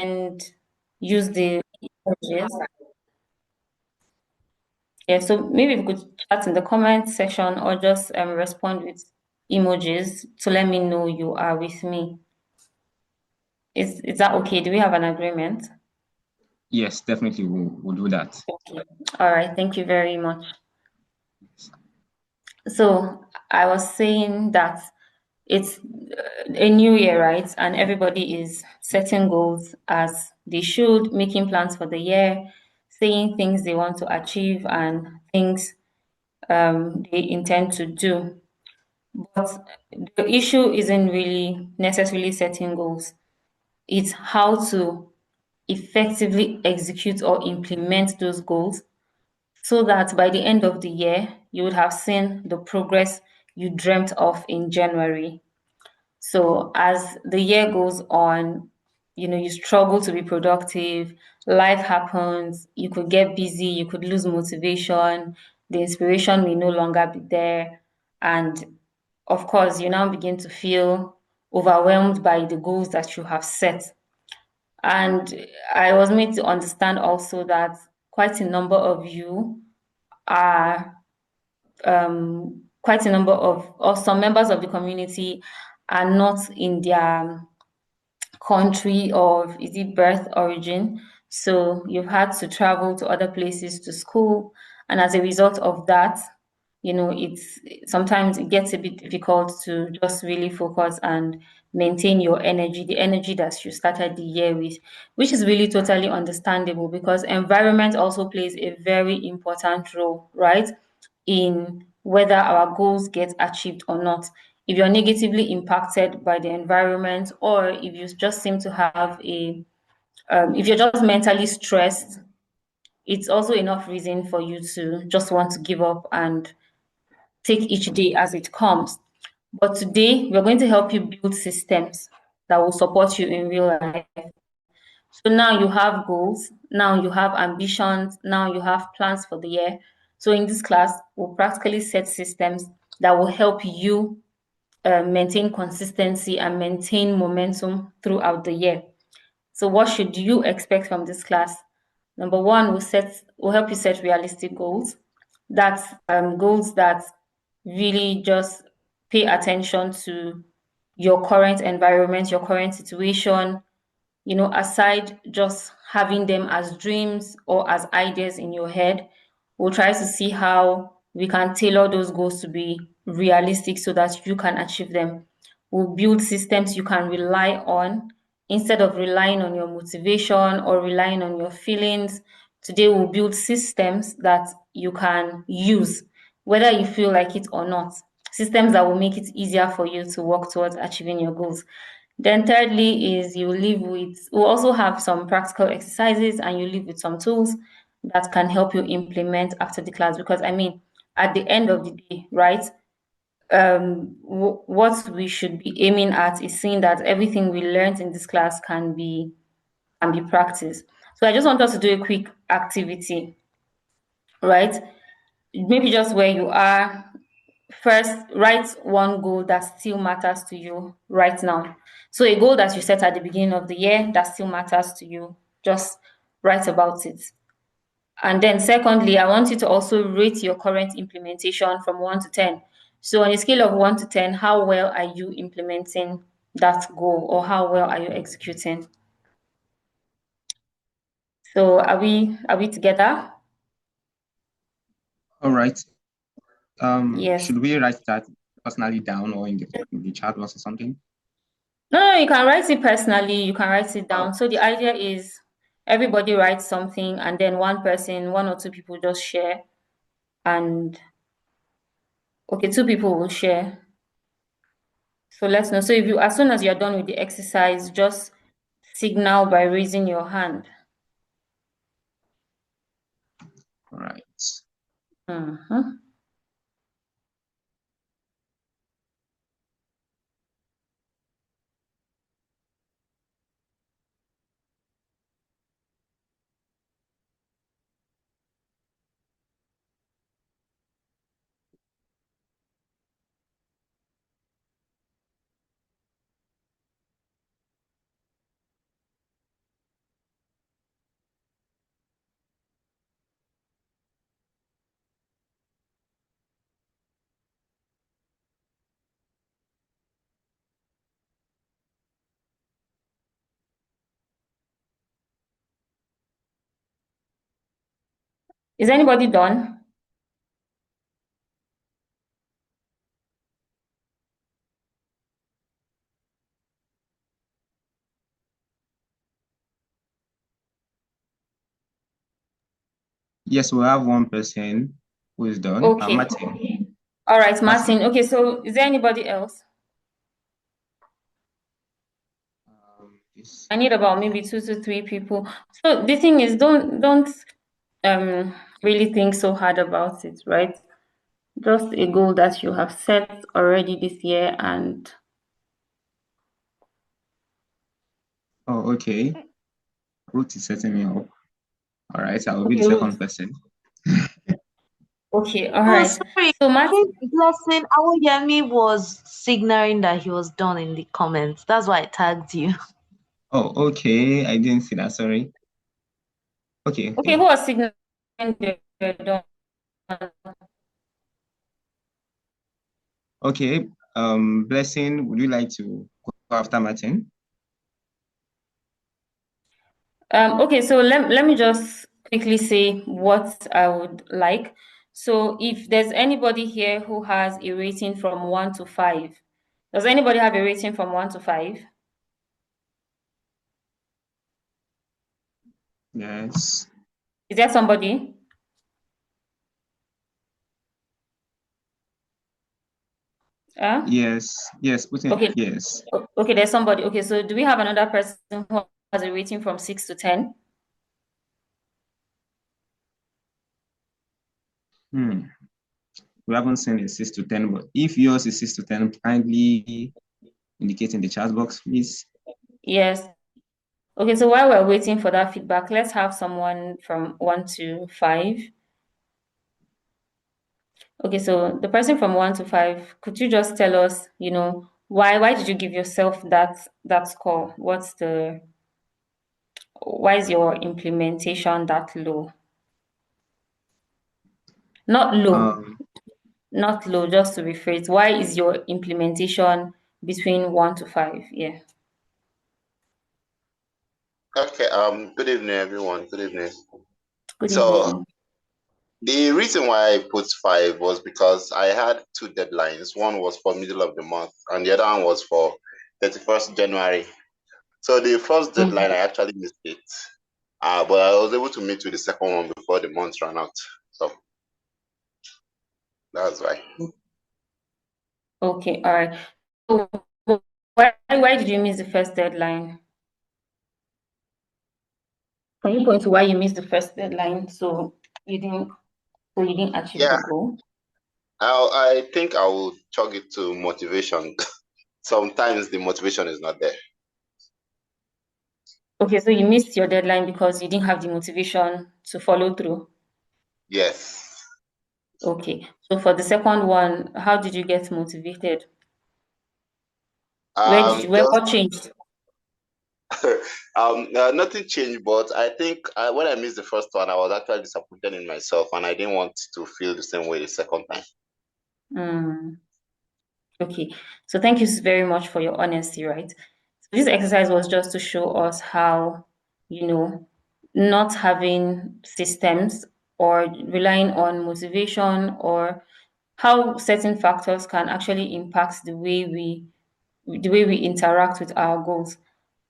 and use the emojis. Yeah, so maybe we could chat in the comment section or just respond with emojis to let me know you are with me. Is that okay? Do we have an agreement? Yes, definitely we'll do that. Okay. All right. Thank you very much. So I was saying that it's a new year, right? And everybody is setting goals as they should, making plans for the year, saying things they want to achieve and things they intend to do. But the issue isn't really necessarily setting goals. It's how to effectively execute or implement those goals so that by the end of the year, you would have seen the progress you dreamt of in January. So as the year goes on, you struggle to be productive, life happens, you could get busy, you could lose motivation, the inspiration may no longer be there. And of course, you now begin to feel overwhelmed by the goals that you have set. And I was made to understand also that quite a number of you are quite a number of, or some members of the community are not in their country of, is it birth origin? So you've had to travel to other places to school, and as a result of that, it's sometimes it gets a bit difficult to just really focus and maintain your energy, the energy that you started the year with, which is really totally understandable because environment also plays a very important role, right? In whether our goals get achieved or not. If you're negatively impacted by the environment, or if you just seem to have if you're just mentally stressed, it's also enough reason for you to just want to give up and take each day as it comes. But today, we're going to help you build systems that will support you in real life. So now you have goals, now you have ambitions, now you have plans for the year. So in this class, we'll practically set systems that will help you maintain consistency and maintain momentum throughout the year. So what should you expect from this class? Number one, will help you set realistic goals. That's goals that really just pay attention to your current environment, your current situation, aside just having them as dreams or as ideas in your head. We'll try to see how we can tailor those goals to be realistic so that you can achieve them. We'll build systems you can rely on instead of relying on your motivation or relying on your feelings. Today, we'll build systems that you can use, whether you feel like it or not. Systems that will make it easier for you to work towards achieving your goals. Then thirdly is we'll also have some practical exercises and you leave with some tools that can help you implement after the class. Because I mean, at the end of the day, right, what we should be aiming at is seeing that everything we learned in this class can be practiced. So I just want us to do a quick activity, right? Maybe just where you are. First, write one goal that still matters to you right now. So a goal that you set at the beginning of the year that still matters to you, just write about it. And then secondly, I want you to also rate your current implementation from 1 to 10. So on a scale of 1 to 10, how well are you implementing that goal or how well are you executing? So are we together? All right. Yes. Should we write that personally down or in the chat box or something? No, you can write it personally, you can write it Oh, down. So the idea is everybody writes something and then one person, one or two people just share and okay, two people will share. So let's know. So if you as soon as you're done with the exercise, just signal by raising your hand. all right. Mhm. Is anybody done? Yes, we have one person who is done. Okay. Martin. All right, Martin. Martin. Okay, so is there anybody else? Yes. I need about maybe 2 to 3 people. So the thing is, don't um really think so hard about it, right? Just a goal that you have set already this year, and Oh, okay. Ruth is setting me up. All right, I will be the okay, second Ruth. person. Okay, all Oh, right. sorry. So I think Martin, Blessing Awoyemi was signaling that he was done in the comments. That's why I tagged you. Oh, okay. I didn't see that. Sorry. Okay, okay, who okay. was signaling the done? Okay. Blessing, would you like to go after Martin? Okay, so let me just quickly say what I would like. So if there's anybody here who has a rating from 1 to 5, does anybody have a rating from 1 to 5? Yes. Is there somebody? Yes. Yes. Putin. Okay, Yes. okay, there's somebody. Okay, so do we have another person who has a rating from 6 to 10? Hmm. We haven't seen a 6 to 10, but if yours is 6 to 10, kindly indicate in the chat box, please. Yes. Okay, so while we're waiting for that feedback, let's have someone from 1 to 5. Okay, so the person from 1 to 5, could you just tell us, why did you give yourself that score? Why is your implementation that low? Not low, Um. not low, just to rephrase. Why is your implementation between 1 to 5? Yeah. Okay, good evening, everyone. Good evening. Good So evening. the reason why I put 5 was because I had two deadlines. One was for middle of the month, and the other one was for 31st January. So the first deadline, I Mhm. actually missed it, but I was able to meet with the second one before the month ran out. So that's why. Okay, all right. So why did you miss the first deadline? Can you point to why you missed the first deadline you didn't you didn't achieve Yeah, the goal? I think I will chalk it to motivation. Sometimes the motivation is not there. Okay, so you missed your deadline because you didn't have the motivation to follow through. Yes. Okay. So for the second one, how did you get motivated? Just What changed? nothing changed, but I think when I missed the first one, I was actually disappointed in myself, and I didn't want to feel the same way the second time. Mm, okay. So thank you very much for your honesty, right? So this exercise was just to show us how, you know, not having systems or relying on motivation or how certain factors can actually impact the way we interact with our goals.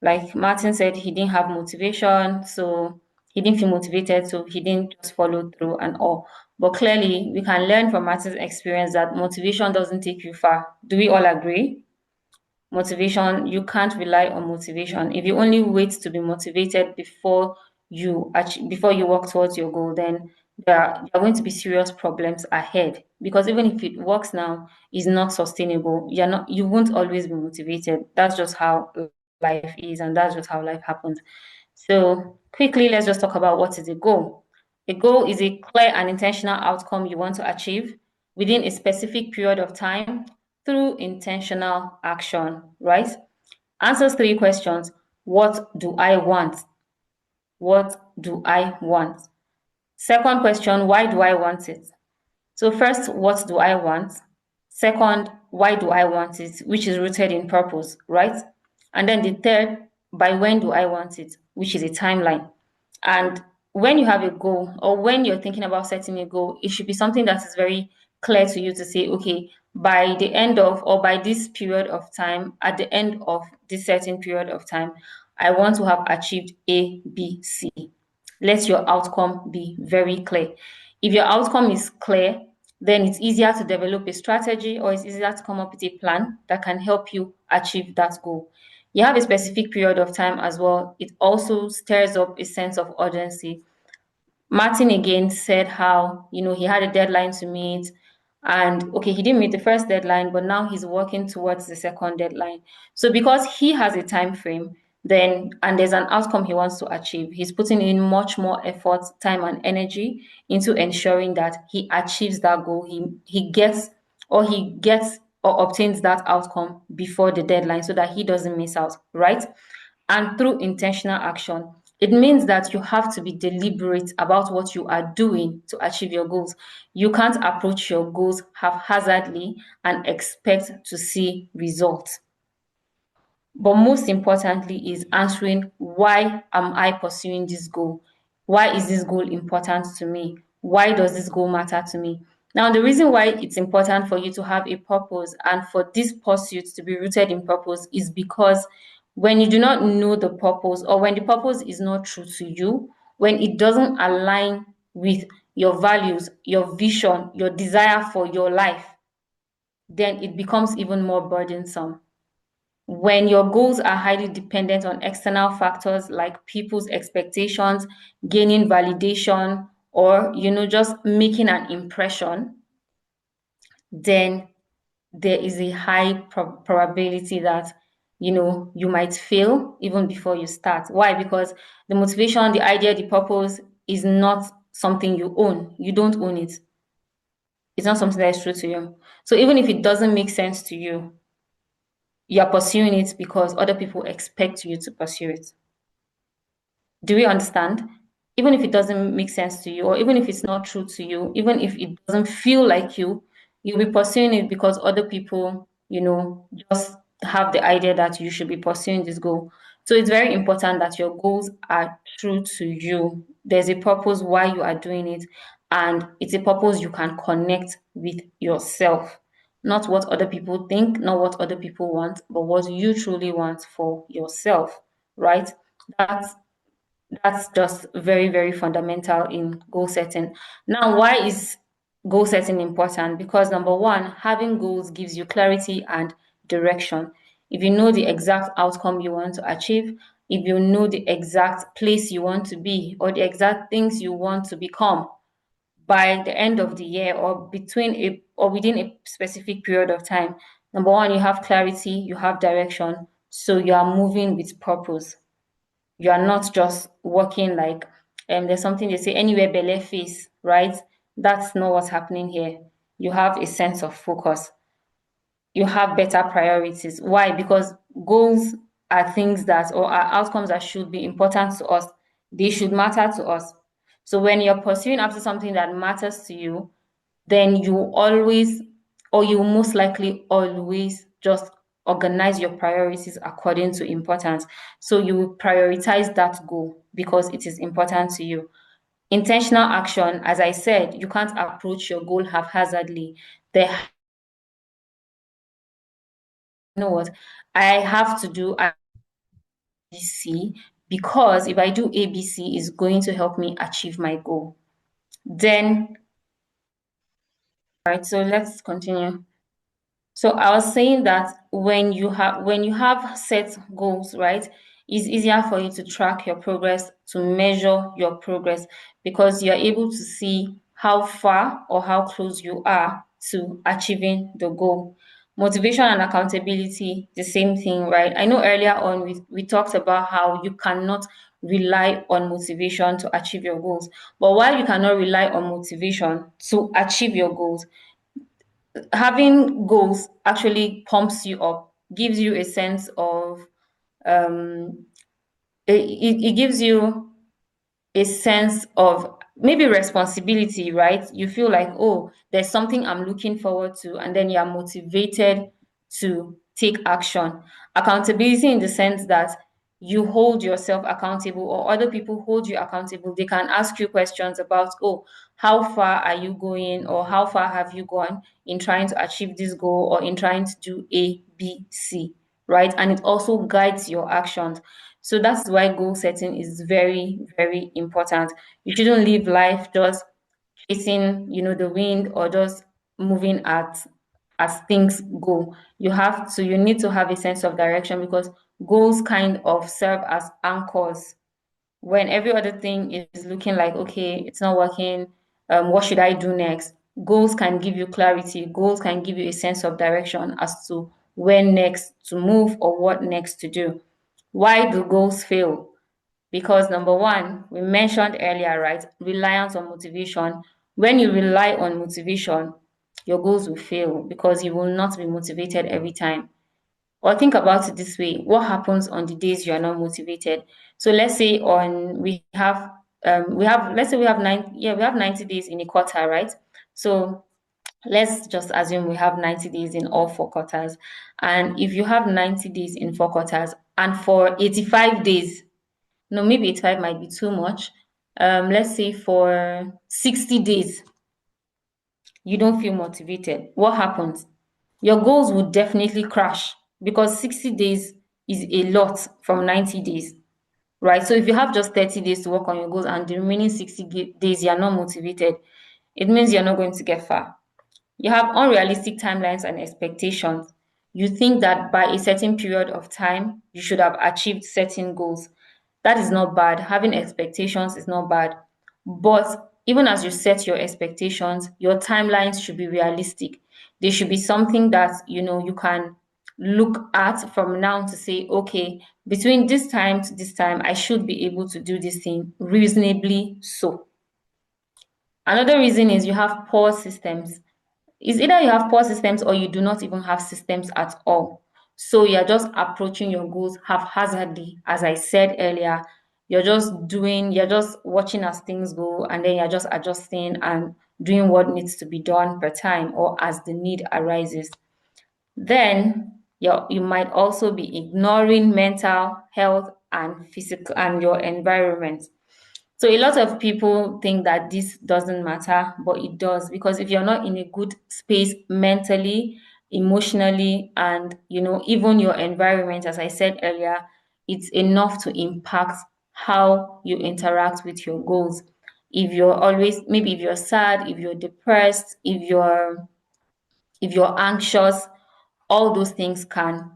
Like Martin said, he didn't have motivation, so he didn't feel motivated, so he didn't just follow through and all. But clearly, we can learn from Martin's experience that motivation doesn't take you far. Do we all agree? Motivation, you can't rely on motivation. If you only wait to be motivated before you work towards your goal, then there are going to be serious problems ahead. Because even if it works now, it's not sustainable. You won't always be motivated. That's just how life is, and that's just how life happens. So quickly, let's just talk about what is a goal. A goal is a clear and intentional outcome you want to achieve within a specific period of time through intentional action, right? Answers 3 questions. What do I want? What do I want? Second question, why do I want it? So first, what do I want? Second, why do I want it? Which is rooted in purpose, right? And then the third, by when do I want it? Which is a timeline. And when you have a goal or when you're thinking about setting a goal, it should be something that is very clear to you to say, okay, by the end of or by this period of time, at the end of this certain period of time, I want to have achieved A, B, C. Let your outcome be very clear. If your outcome is clear, then it's easier to develop a strategy or it's easier to come up with a plan that can help you achieve that goal. You have a specific period of time as well. It also stirs up a sense of urgency. Martin again said how, he had a deadline to meet, and okay, he didn't meet the first deadline, but now he's working towards the second deadline. So because he has a time frame, then and there's an outcome he wants to achieve, he's putting in much more effort, time, and energy into ensuring that he achieves that goal. He gets or obtains that outcome before the deadline so that he doesn't miss out, right? And through intentional action, it means that you have to be deliberate about what you are doing to achieve your goals. You can't approach your goals haphazardly and expect to see results. But most importantly is answering, why am I pursuing this goal? Why is this goal important to me? Why does this goal matter to me? Now, the reason why it's important for you to have a purpose and for this pursuit to be rooted in purpose is because when you do not know the purpose, or when the purpose is not true to you, when it doesn't align with your values, your vision, your desire for your life, then it becomes even more burdensome. When your goals are highly dependent on external factors like people's expectations, gaining validation, or just making an impression, then there is a high probability that you might fail even before you start. Why? Because the motivation, the idea, the purpose is not something you own. You don't own it. It's not something that is true to you. So even if it doesn't make sense to you, you are pursuing it because other people expect you to pursue it. Do we understand? Even if it doesn't make sense to you, or even if it's not true to you, even if it doesn't feel like you'll be pursuing it because other people, just have the idea that you should be pursuing this goal. So it's very important that your goals are true to you. There's a purpose why you are doing it, and it's a purpose you can connect with yourself. Not what other people think, not what other people want, but what you truly want for yourself, right? That's that's just very, very fundamental in goal setting. Now, why is goal setting important? Because number one, having goals gives you clarity and direction. If you know the exact outcome you want to achieve, if you know the exact place you want to be, or the exact things you want to become by the end of the year, or within a specific period of time, number one, you have clarity, you have direction, so you are moving with purpose. You are not just working like there's something they say, anywhere belle face, right? That's not what's happening here. You have a sense of focus. You have better priorities. Why? Because goals are things that, or are outcomes that should be important to us. They should matter to us. So when you're pursuing after something that matters to you, then you always, or you most likely always just organize your priorities according to importance. So you will prioritize that goal because it is important to you. Intentional action, as I said, you can't approach your goal haphazardly. There, you know what? I have to do ABC because if I do ABC, is going to help me achieve my goal. Then, all right, so let's continue. So I was saying that when you have set goals, right, it's easier for you to track your progress, to measure your progress, because you're able to see how far or how close you are to achieving the goal. Motivation and accountability, the same thing, right? I know earlier on we talked about how you cannot rely on motivation to achieve your goals. But while you cannot rely on motivation to achieve your goals, having goals actually pumps you up, gives you a sense of um it gives you a sense of maybe responsibility, right? You feel like, oh, there's something I'm looking forward to, and then you're motivated to take action. Accountability in the sense that you hold yourself accountable or other people hold you accountable. They can ask you questions about, oh, how far are you going or how far have you gone in trying to achieve this goal or in trying to do A, B, C, right? And it also guides your actions. So that's why goal setting is very, very important. You shouldn't live life just chasing, the wind or just moving at as things go. You need to have a sense of direction because goals kind of serve as anchors when every other thing is looking like, okay, it's not working. What should I do next? Goals can give you clarity. Goals can give you a sense of direction as to when next to move or what next to do. Why do goals fail? Because number one, we mentioned earlier, right? Reliance on motivation. When you rely on motivation, your goals will fail because you will not be motivated every time. Or think about it this way: what happens on the days you are not motivated? So let's say on we have let's say we have we have 90 days in a quarter, right? So let's just assume we have 90 days in all four quarters. And if you have 90 days in four quarters and for 85 days, no, maybe 85 might be too much. Let's say for 60 days, you don't feel motivated. What happens? Your goals would definitely crash because 60 days is a lot from 90 days, right? So if you have just 30 days to work on your goals and the remaining 60 days you're not motivated, it means you're not going to get far. You have unrealistic timelines and expectations. You think that by a certain period of time, you should have achieved certain goals. That is not bad. Having expectations is not bad. But even as you set your expectations, your timelines should be realistic. They should be something that you can look at from now to say, okay, between this time to this time, I should be able to do this thing reasonably so. Another reason is you have poor systems. It's either you have poor systems or you do not even have systems at all. So you're just approaching your goals haphazardly, as I said earlier. You're just watching as things go, and then you're just adjusting and doing what needs to be done per time or as the need arises. Then you might also be ignoring mental health and physical and your environment. So a lot of people think that this doesn't matter, but it does, because if you're not in a good space mentally, emotionally, and even your environment, as I said earlier, it's enough to impact how you interact with your goals. If you're always, maybe if you're sad, if you're depressed, if you're anxious, all those things can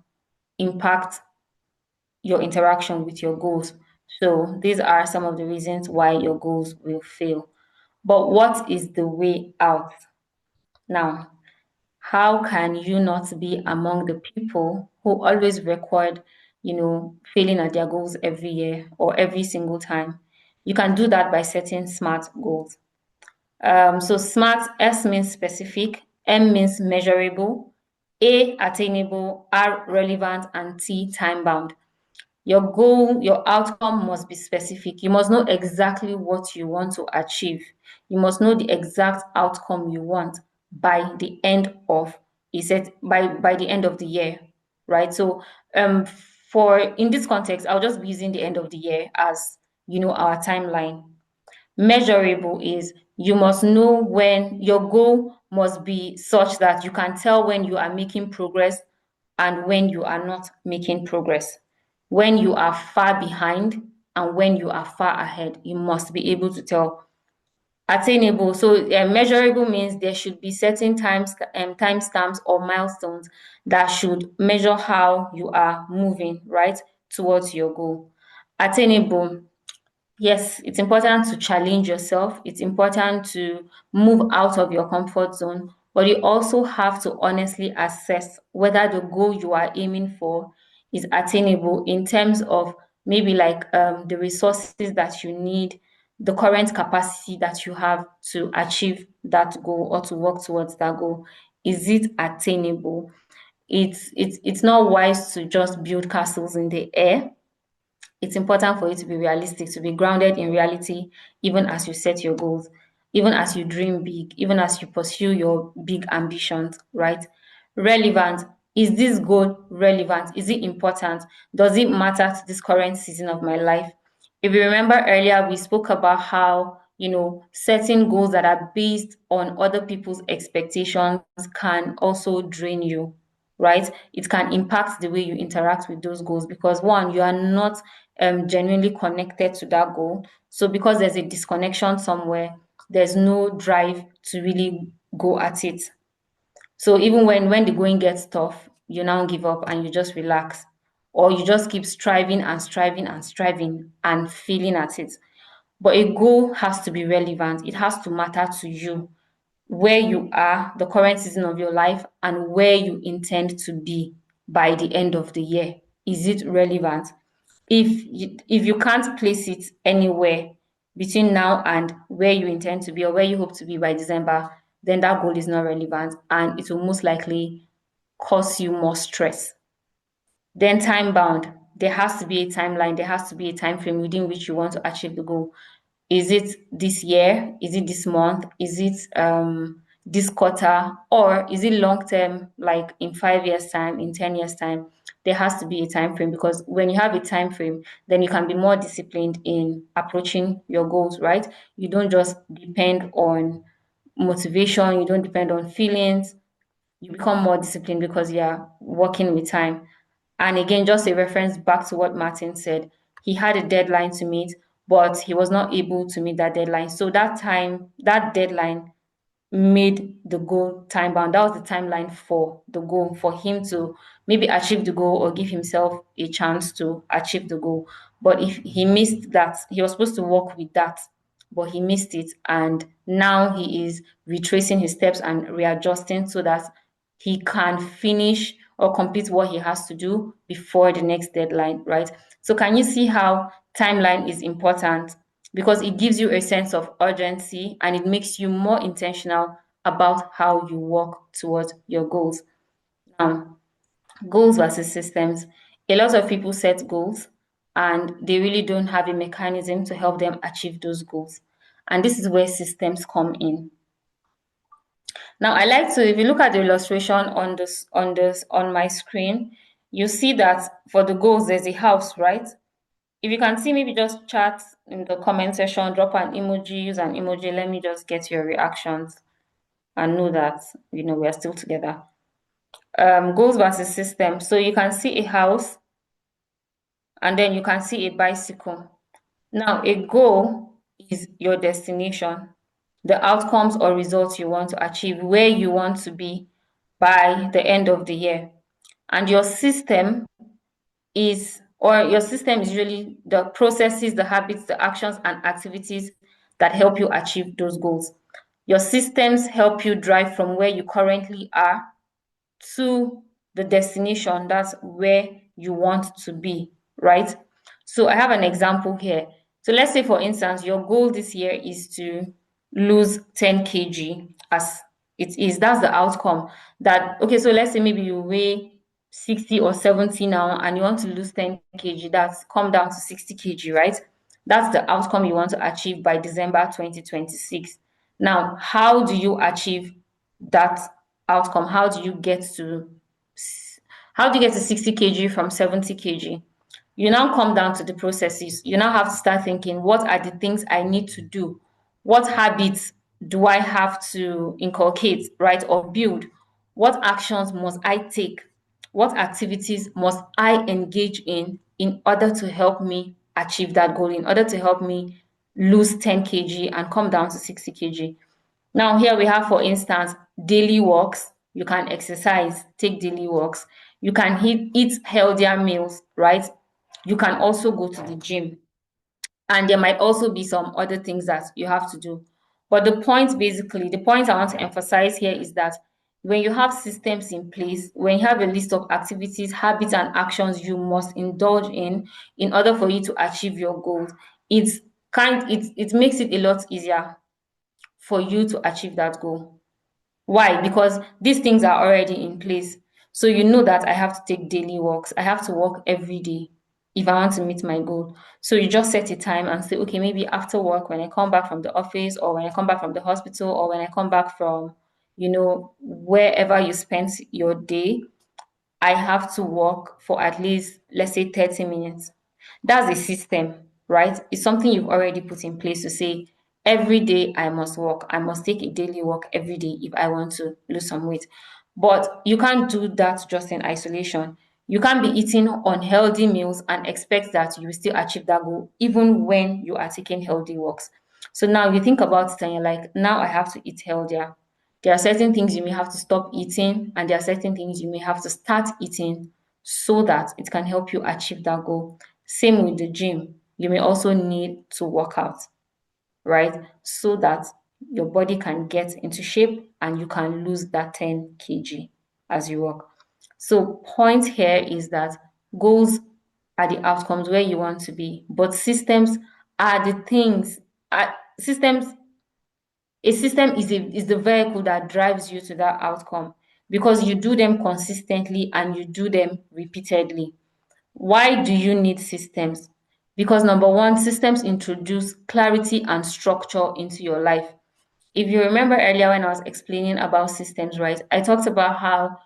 impact your interaction with your goals. So these are some of the reasons why your goals will fail. But what is the way out? Now, how can you not be among the people who always record, failing at their goals every year or every single time? You can do that by setting SMART goals. So SMART, S means specific, M means measurable, A attainable, R relevant, and T time bound. Your goal, your outcome must be specific. You must know exactly what you want to achieve. You must know the exact outcome you want by the end of by the end of the year, right? So for in this context, I'll just be using the end of the year as our timeline. Measurable is you must know when your goal must be such that you can tell when you are making progress and when you are not making progress. When you are far behind and when you are far ahead, you must be able to tell. Attainable. So measurable means there should be certain timestamps or milestones that should measure how you are moving right towards your goal. Attainable. Yes, it's important to challenge yourself. It's important to move out of your comfort zone, but you also have to honestly assess whether the goal you are aiming for is attainable in terms of maybe like the resources that you need, the current capacity that you have to achieve that goal or to work towards that goal. Is it attainable? It's not wise to just build castles in the air. It's important for you to be realistic, to be grounded in reality, even as you set your goals, even as you dream big, even as you pursue your big ambitions, right? Relevant. Is this goal relevant? Is it important? Does it matter to this current season of my life? If you remember earlier, we spoke about how, setting goals that are based on other people's expectations can also drain you, right? It can impact the way you interact with those goals because, one, you are not genuinely connected to that goal. So, because there's a disconnection somewhere, there's no drive to really go at it. So even when the going gets tough, you now give up and you just relax, or you just keep striving and striving and striving and failing at it. But a goal has to be relevant. It has to matter to you, where you are, the current season of your life, and where you intend to be by the end of the year. Is it relevant? If you can't place it anywhere between now and where you intend to be or where you hope to be by December, then that goal is not relevant and it will most likely cause you more stress. Then time bound. There has to be a timeline, there has to be a time frame within which you want to achieve the goal. Is it this year? Is it this month? Is it this quarter? Or is it long term, like in 5 years' time, in 10 years' time? There has to be a time frame because when you have a time frame, then you can be more disciplined in approaching your goals, right? You don't just depend on motivation, you don't depend on feelings, you become more disciplined because you're working with time. And again, just a reference back to what Martin said, he had a deadline to meet, but he was not able to meet that deadline. So that deadline made the goal time bound. That was the timeline for the goal, for him to maybe achieve the goal or give himself a chance to achieve the goal. But if he missed that, he was supposed to work with that, but he missed it. And now he is retracing his steps and readjusting so that he can finish or complete what he has to do before the next deadline, right? So can you see how timeline is important? Because it gives you a sense of urgency and it makes you more intentional about how you work towards your goals. Now, goals versus systems. A lot of people set goals and they really don't have a mechanism to help them achieve those goals. And this is where systems come in. Now, I like to, if you look at the illustration on my screen, you see that for the goals, there's a house, right? If you can see, maybe just chat in the comment section, drop an emoji, use an emoji. Let me just get your reactions and know that, we're still together. Goals versus system. So you can see a house and then you can see a bicycle. Now, a goal is your destination, the outcomes or results you want to achieve, where you want to be by the end of the year. And your system is really the processes, the habits, the actions and activities that help you achieve those goals. Your systems help you drive from where you currently are to the destination. That's where you want to be, right? So I have an example here. So let's say, for instance, your goal this year is to lose 10 kg as it is. That's the outcome. Okay, so let's say maybe you weigh 60 or 70 now and you want to lose 10 kg. That's come down to 60 kg, right? That's the outcome you want to achieve by December 2026. Now, how do you achieve that outcome? How do you get to 60 kg from 70 kg? You now come down to the processes. You now have to start thinking, what are the things I need to do? What habits do I have to inculcate, right, or build? What actions must I take? What activities must I engage in order to help me achieve that goal, in order to help me lose 10 kg and come down to 60 kg? Now, here we have, for instance, daily walks. You can exercise, take daily walks. You can eat healthier meals, right? You can also go to the gym. And there might also be some other things that you have to do. But the point I want to emphasize here is that when you have systems in place, when you have a list of activities, habits, and actions you must indulge in order for you to achieve your goals, it makes it a lot easier for you to achieve that goal. Why? Because these things are already in place. So you know that I have to take daily walks. I have to walk every day if I want to meet my goal. So you just set a time and say, okay, maybe after work, when I come back from the office or when I come back from the hospital or when I come back from, wherever you spent your day, I have to walk for at least, let's say, 30 minutes. That's a system, right? It's something you've already put in place to say, every day I must walk. I must take a daily walk every day if I want to lose some weight. But you can't do that just in isolation. You can't be eating unhealthy meals and expect that you will still achieve that goal, even when you are taking healthy walks. So now you think about it and you're like, now I have to eat healthier. There are certain things you may have to stop eating, and there are certain things you may have to start eating so that it can help you achieve that goal. Same with the gym. You may also need to work out, right? So that your body can get into shape and you can lose that 10 kg as you work. So, point here is that goals are the outcomes where you want to be, but systems are the things. Systems A system is the vehicle that drives you to that outcome because you do them consistently and you do them repeatedly. Why do you need systems? Because number one, systems introduce clarity and structure into your life. If you remember earlier when I was explaining about systems, right, I talked about how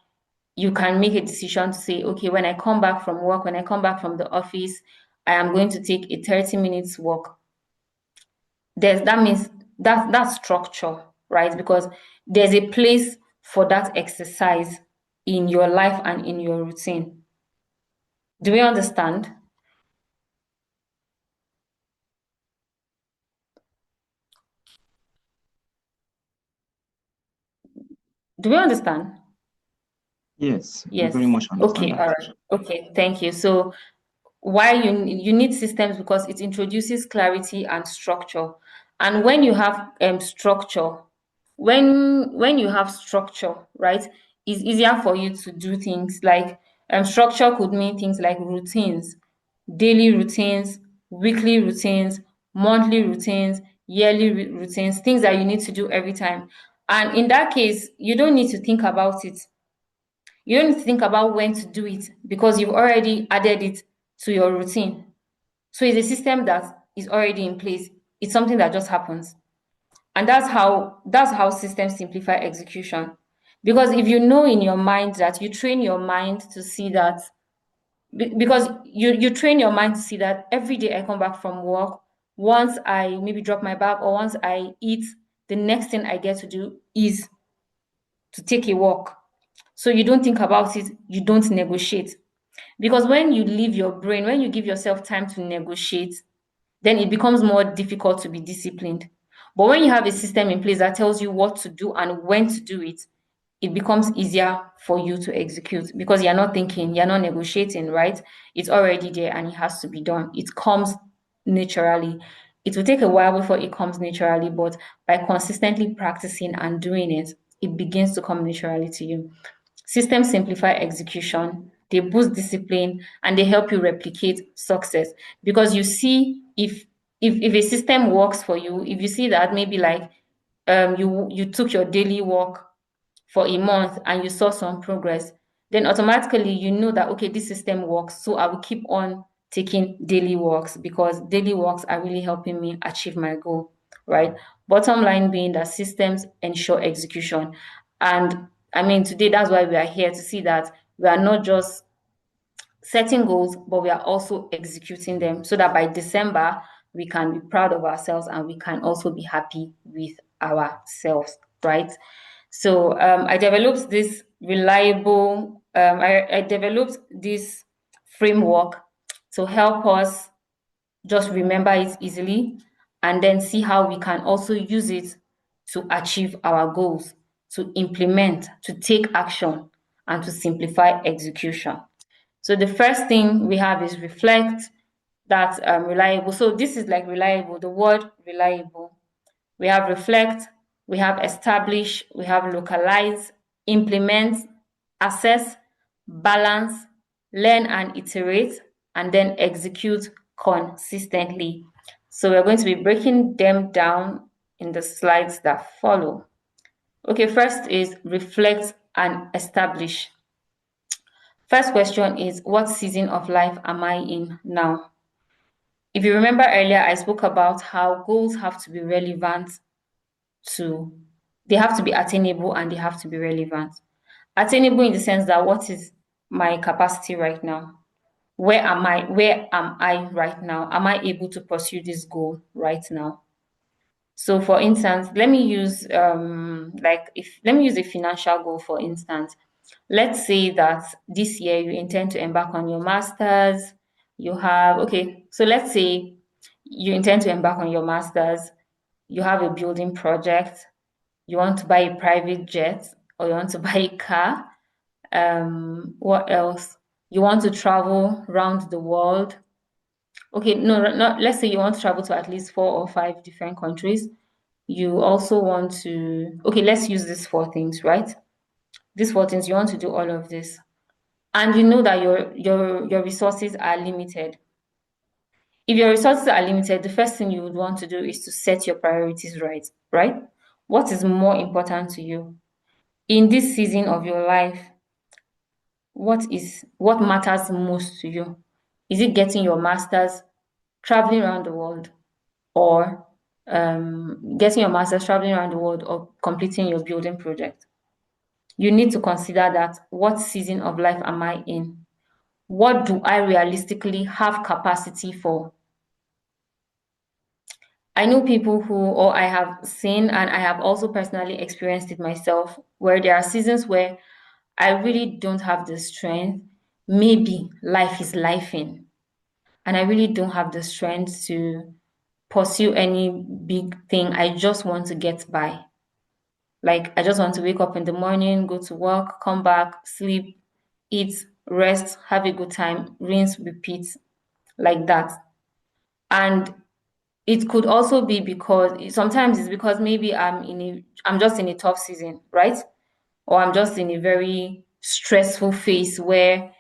you can make a decision to say, okay, when I come back from work, when I come back from the office, I am going to take a 30 minutes walk. That means that's structure, right? Because there's a place for that exercise in your life and in your routine. Do we understand? Do we understand? Yes, we Yes. very much Okay, understand all that. right. Okay, thank you. So why you need systems, because it introduces clarity and structure. And when you have structure, when you have structure, right, it's easier for you to do things like structure could mean things like routines, daily routines, weekly routines, monthly routines, yearly routines, things that you need to do every time. And in that case, you don't need to think about it. You don't need to think about when to do it because you've already added it to your routine. So it's a system that is already in place. It's something that just happens. And that's how systems simplify execution. Because if you know in your mind that you train your mind to see that because you train your mind to see that every day I come back from work, once I maybe drop my bag or once I eat, the next thing I get to do is to take a walk. So you don't think about it, you don't negotiate. Because when you leave your brain, when you give yourself time to negotiate, then it becomes more difficult to be disciplined. But when you have a system in place that tells you what to do and when to do it, it becomes easier for you to execute because you're not thinking, you're not negotiating, right? It's already there and it has to be done. It comes naturally. It will take a while before it comes naturally, but by consistently practicing and doing it, it begins to come naturally to you. Systems simplify execution, they boost discipline, and they help you replicate success. Because you see, if a system works for you, if you see that maybe like you took your daily walk for a month and you saw some progress, then automatically you know that okay, this system works, so I will keep on taking daily walks because daily walks are really helping me achieve my goal, right? Bottom line being that systems ensure execution. And I mean, today that's why we are here to see that we are not just setting goals, but we are also executing them so that by December we can be proud of ourselves and we can also be happy with ourselves, right? So I developed this I developed this framework to help us just remember it easily and then see how we can also use it to achieve our goals, to implement, to take action, and to simplify execution. So the first thing we have is reflect, that's reliable. So this is like reliable, the word reliable. We have reflect, we have establish, we have localize, implement, assess, balance, learn and iterate, and then execute consistently. So we're going to be breaking them down in the slides that follow. Okay, first is reflect and establish. First question is, what season of life am I in now? If you remember earlier, I spoke about how goals have to be relevant to, they have to be attainable and they have to be relevant. Attainable in the sense that what is my capacity right now? Where am I right now? Am I able to pursue this goal right now? So for instance, let me use a financial goal for instance. Let's say that this year you intend to embark on your masters. So let's say you intend to embark on your masters, you have a building project, you want to buy a private jet, or you want to buy a car. What else? You want to travel around the world. Okay, no, not let's say you want to travel to at least 4 or 5 different countries. You also want to, okay, let's use these 4 things, right? These 4 things, you want to do all of this. And you know that your resources are limited. If your resources are limited, the first thing you would want to do is to set your priorities right, right? What is more important to you? In this season of your life, what matters most to you? Is it getting your master's, traveling around the world, or getting your master's, traveling around the world, or completing your building project? You need to consider that. What season of life am I in? What do I realistically have capacity for? I know people who, or I have seen, and I have also personally experienced it myself, where there are seasons where I really don't have the strength. Maybe life is lifing, and I really don't have the strength to pursue any big thing. I just want to get by. Like, I just want to wake up in the morning, go to work, come back, sleep, eat, rest, have a good time, rinse, repeat, like that. And it could also be because sometimes it's because maybe I'm just in a tough season, right? Or I'm just in a very stressful phase where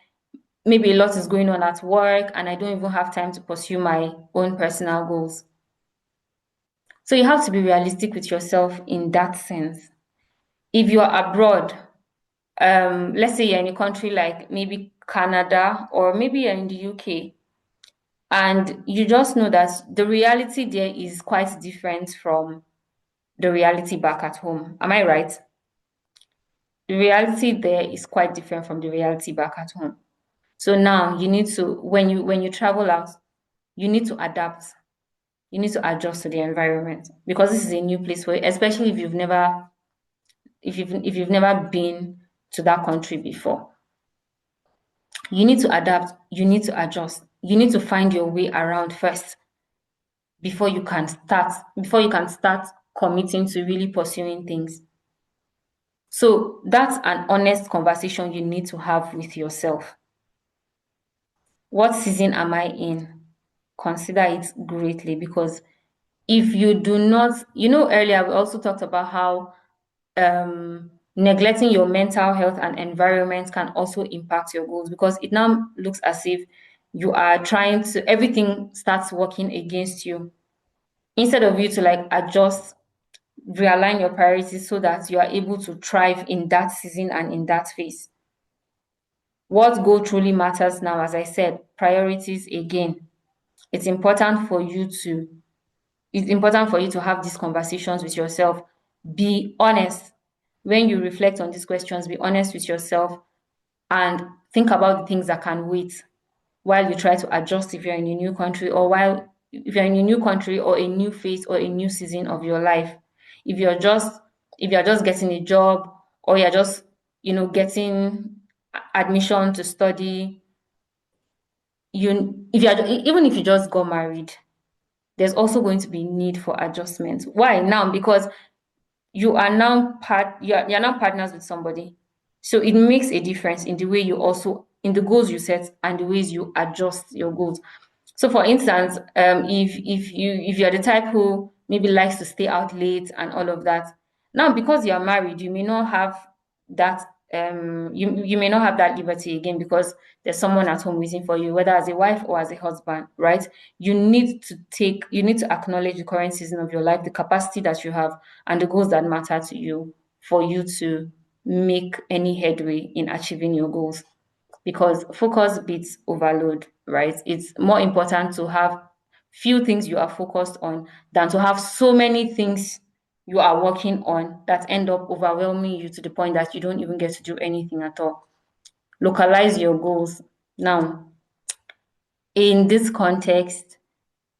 maybe a lot is going on at work and I don't even have time to pursue my own personal goals. So you have to be realistic with yourself in that sense. If you're abroad, let's say you're in a country like maybe Canada or maybe you're in the UK, and you just know that the reality there is quite different from the reality back at home. Am I right? The reality there is quite different from the reality back at home. So now you need to, when you travel out, you need to adapt. You need to adjust to the environment because this is a new place for you, especially if you've never been to that country before. You need to adapt, you need to adjust, you need to find your way around first before you can start committing to really pursuing things. So that's an honest conversation you need to have with yourself. What season am I in? Consider it greatly because if you do not, earlier we also talked about how neglecting your mental health and environment can also impact your goals because it now looks as if you are trying to, everything starts working against you. Instead of you to like adjust, realign your priorities so that you are able to thrive in that season and in that phase. What goal truly matters now, as I said, priorities again. It's important for you to have these conversations with yourself. Be honest. When you reflect on these questions, be honest with yourself and think about the things that can wait while you try to adjust if you're in a new country if you're in a new country or a new phase or a new season of your life. If you're just getting a job or you're just getting admission to study, even if you just got married, there's also going to be need for adjustment. Why now? Because you're now partners with somebody. So it makes a difference in the way in the goals you set and the ways you adjust your goals. So for instance, if you're the type who maybe likes to stay out late and all of that, now because you're married, you may not have that you may not have that liberty again because there's someone at home waiting for you, whether as a wife or as a husband, right? You need to acknowledge the current season of your life, the capacity that you have, and the goals that matter to you for you to make any headway in achieving your goals. Because focus beats overload, right? It's more important to have few things you are focused on than to have so many things you are working on that end up overwhelming you to the point that you don't even get to do anything at all. localize your goals. Now, in this context,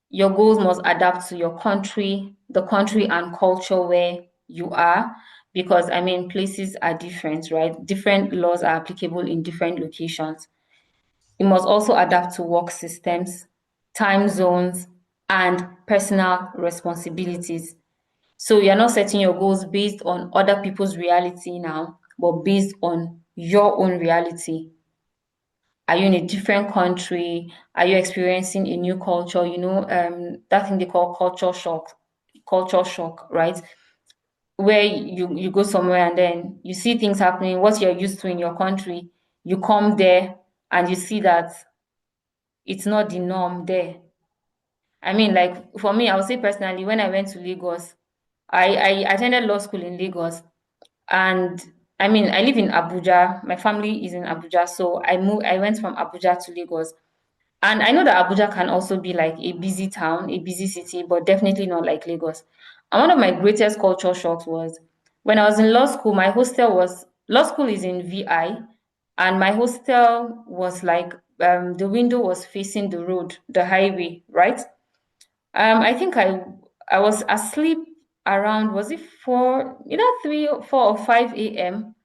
your goals must adapt to your country, the country and culture where you are, because I mean, places are different, right? Different laws are applicable in different locations. It must also adapt to work systems, time zones, and personal responsibilities. So you're not setting your goals based on other people's reality now, but based on your own reality. Are you in a different country? Are you experiencing a new culture? That thing they call culture shock, right? Where you go somewhere and then you see things happening, what you're used to in your country, you come there and you see that it's not the norm there. I mean, like for me, I would say personally, when I went to Lagos, I attended law school in Lagos, and I mean, I live in Abuja. My family is in Abuja, so I went from Abuja to Lagos. And I know that Abuja can also be like a busy town, a busy city, but definitely not like Lagos. And one of my greatest culture shocks was when I was in law school, law school is in VI, and my hostel was like, the window was facing the road, the highway, right? I think I was asleep around, was it either 3, 4, or 5 a.m.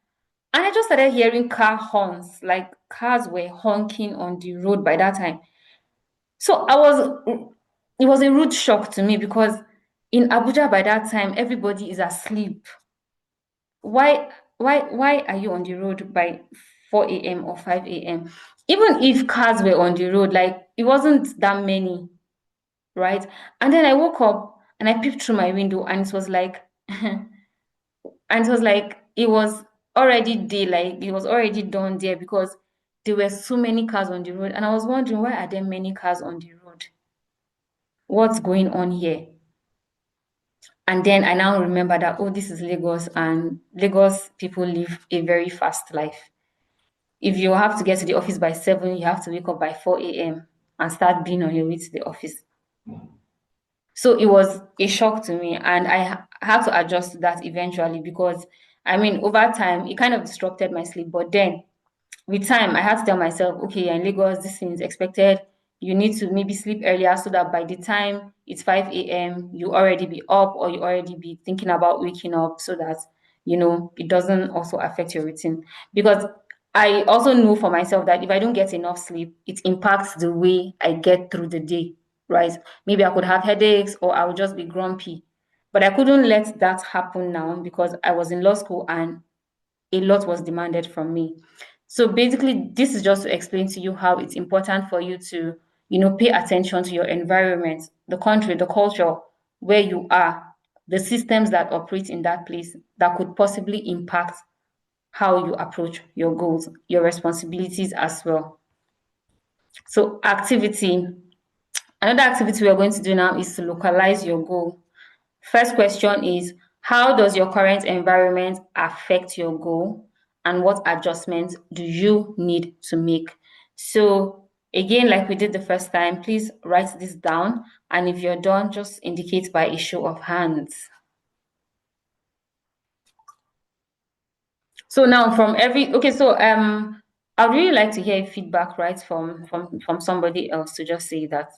And I just started hearing car horns, like cars were honking on the road by that time. So it was a rude shock to me because in Abuja by that time, everybody is asleep. Why, why are you on the road by 4 a.m. or 5 a.m.? Even if cars were on the road, like it wasn't that many, right? And then I woke up and I peeped through my window and it was like, it was already daylight, it was already dawn there because there were so many cars on the road. And I was wondering, why are there many cars on the road? What's going on here? And then I now remember that, oh, this is Lagos, and Lagos people live a very fast life. If you have to get to the office by 7, you have to wake up by 4 a.m. and start being on your way to the office. So it was a shock to me, and I had to adjust to that eventually because, I mean, over time, it kind of disrupted my sleep. But then with time, I had to tell myself, okay, you're in Lagos, this thing is expected. You need to maybe sleep earlier so that by the time it's 5 a.m., you already be up or you already be thinking about waking up so that, it doesn't also affect your routine. Because I also know for myself that if I don't get enough sleep, it impacts the way I get through the day, right? Maybe I could have headaches or I would just be grumpy. But I couldn't let that happen now because I was in law school and a lot was demanded from me. So basically, this is just to explain to you how it's important for you to, pay attention to your environment, the country, the culture where you are, the systems that operate in that place that could possibly impact how you approach your goals, your responsibilities as well. So activity. Another activity we're going to do now is to localize your goal. First question is, how does your current environment affect your goal? And what adjustments do you need to make? So again, like we did the first time, please write this down. And if you're done, just indicate by a show of hands. So now I'd really like to hear feedback, right, from somebody else to just say that.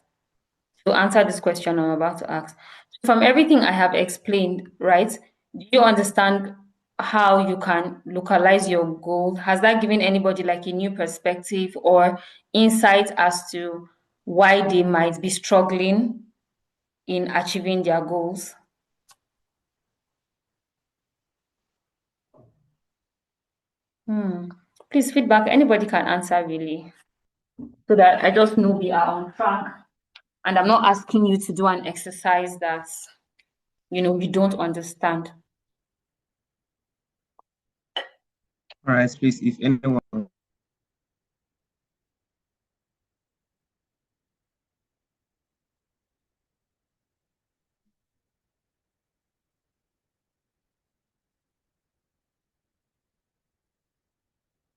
To answer this question I'm about to ask. From everything I have explained, right, do you understand how you can localize your goal? Has that given anybody like a new perspective or insight as to why they might be struggling in achieving their goals? Please, feedback. Anybody can answer really, so that I just know we are on track and I'm not asking you to do an exercise that you don't understand. All right, please, if anyone.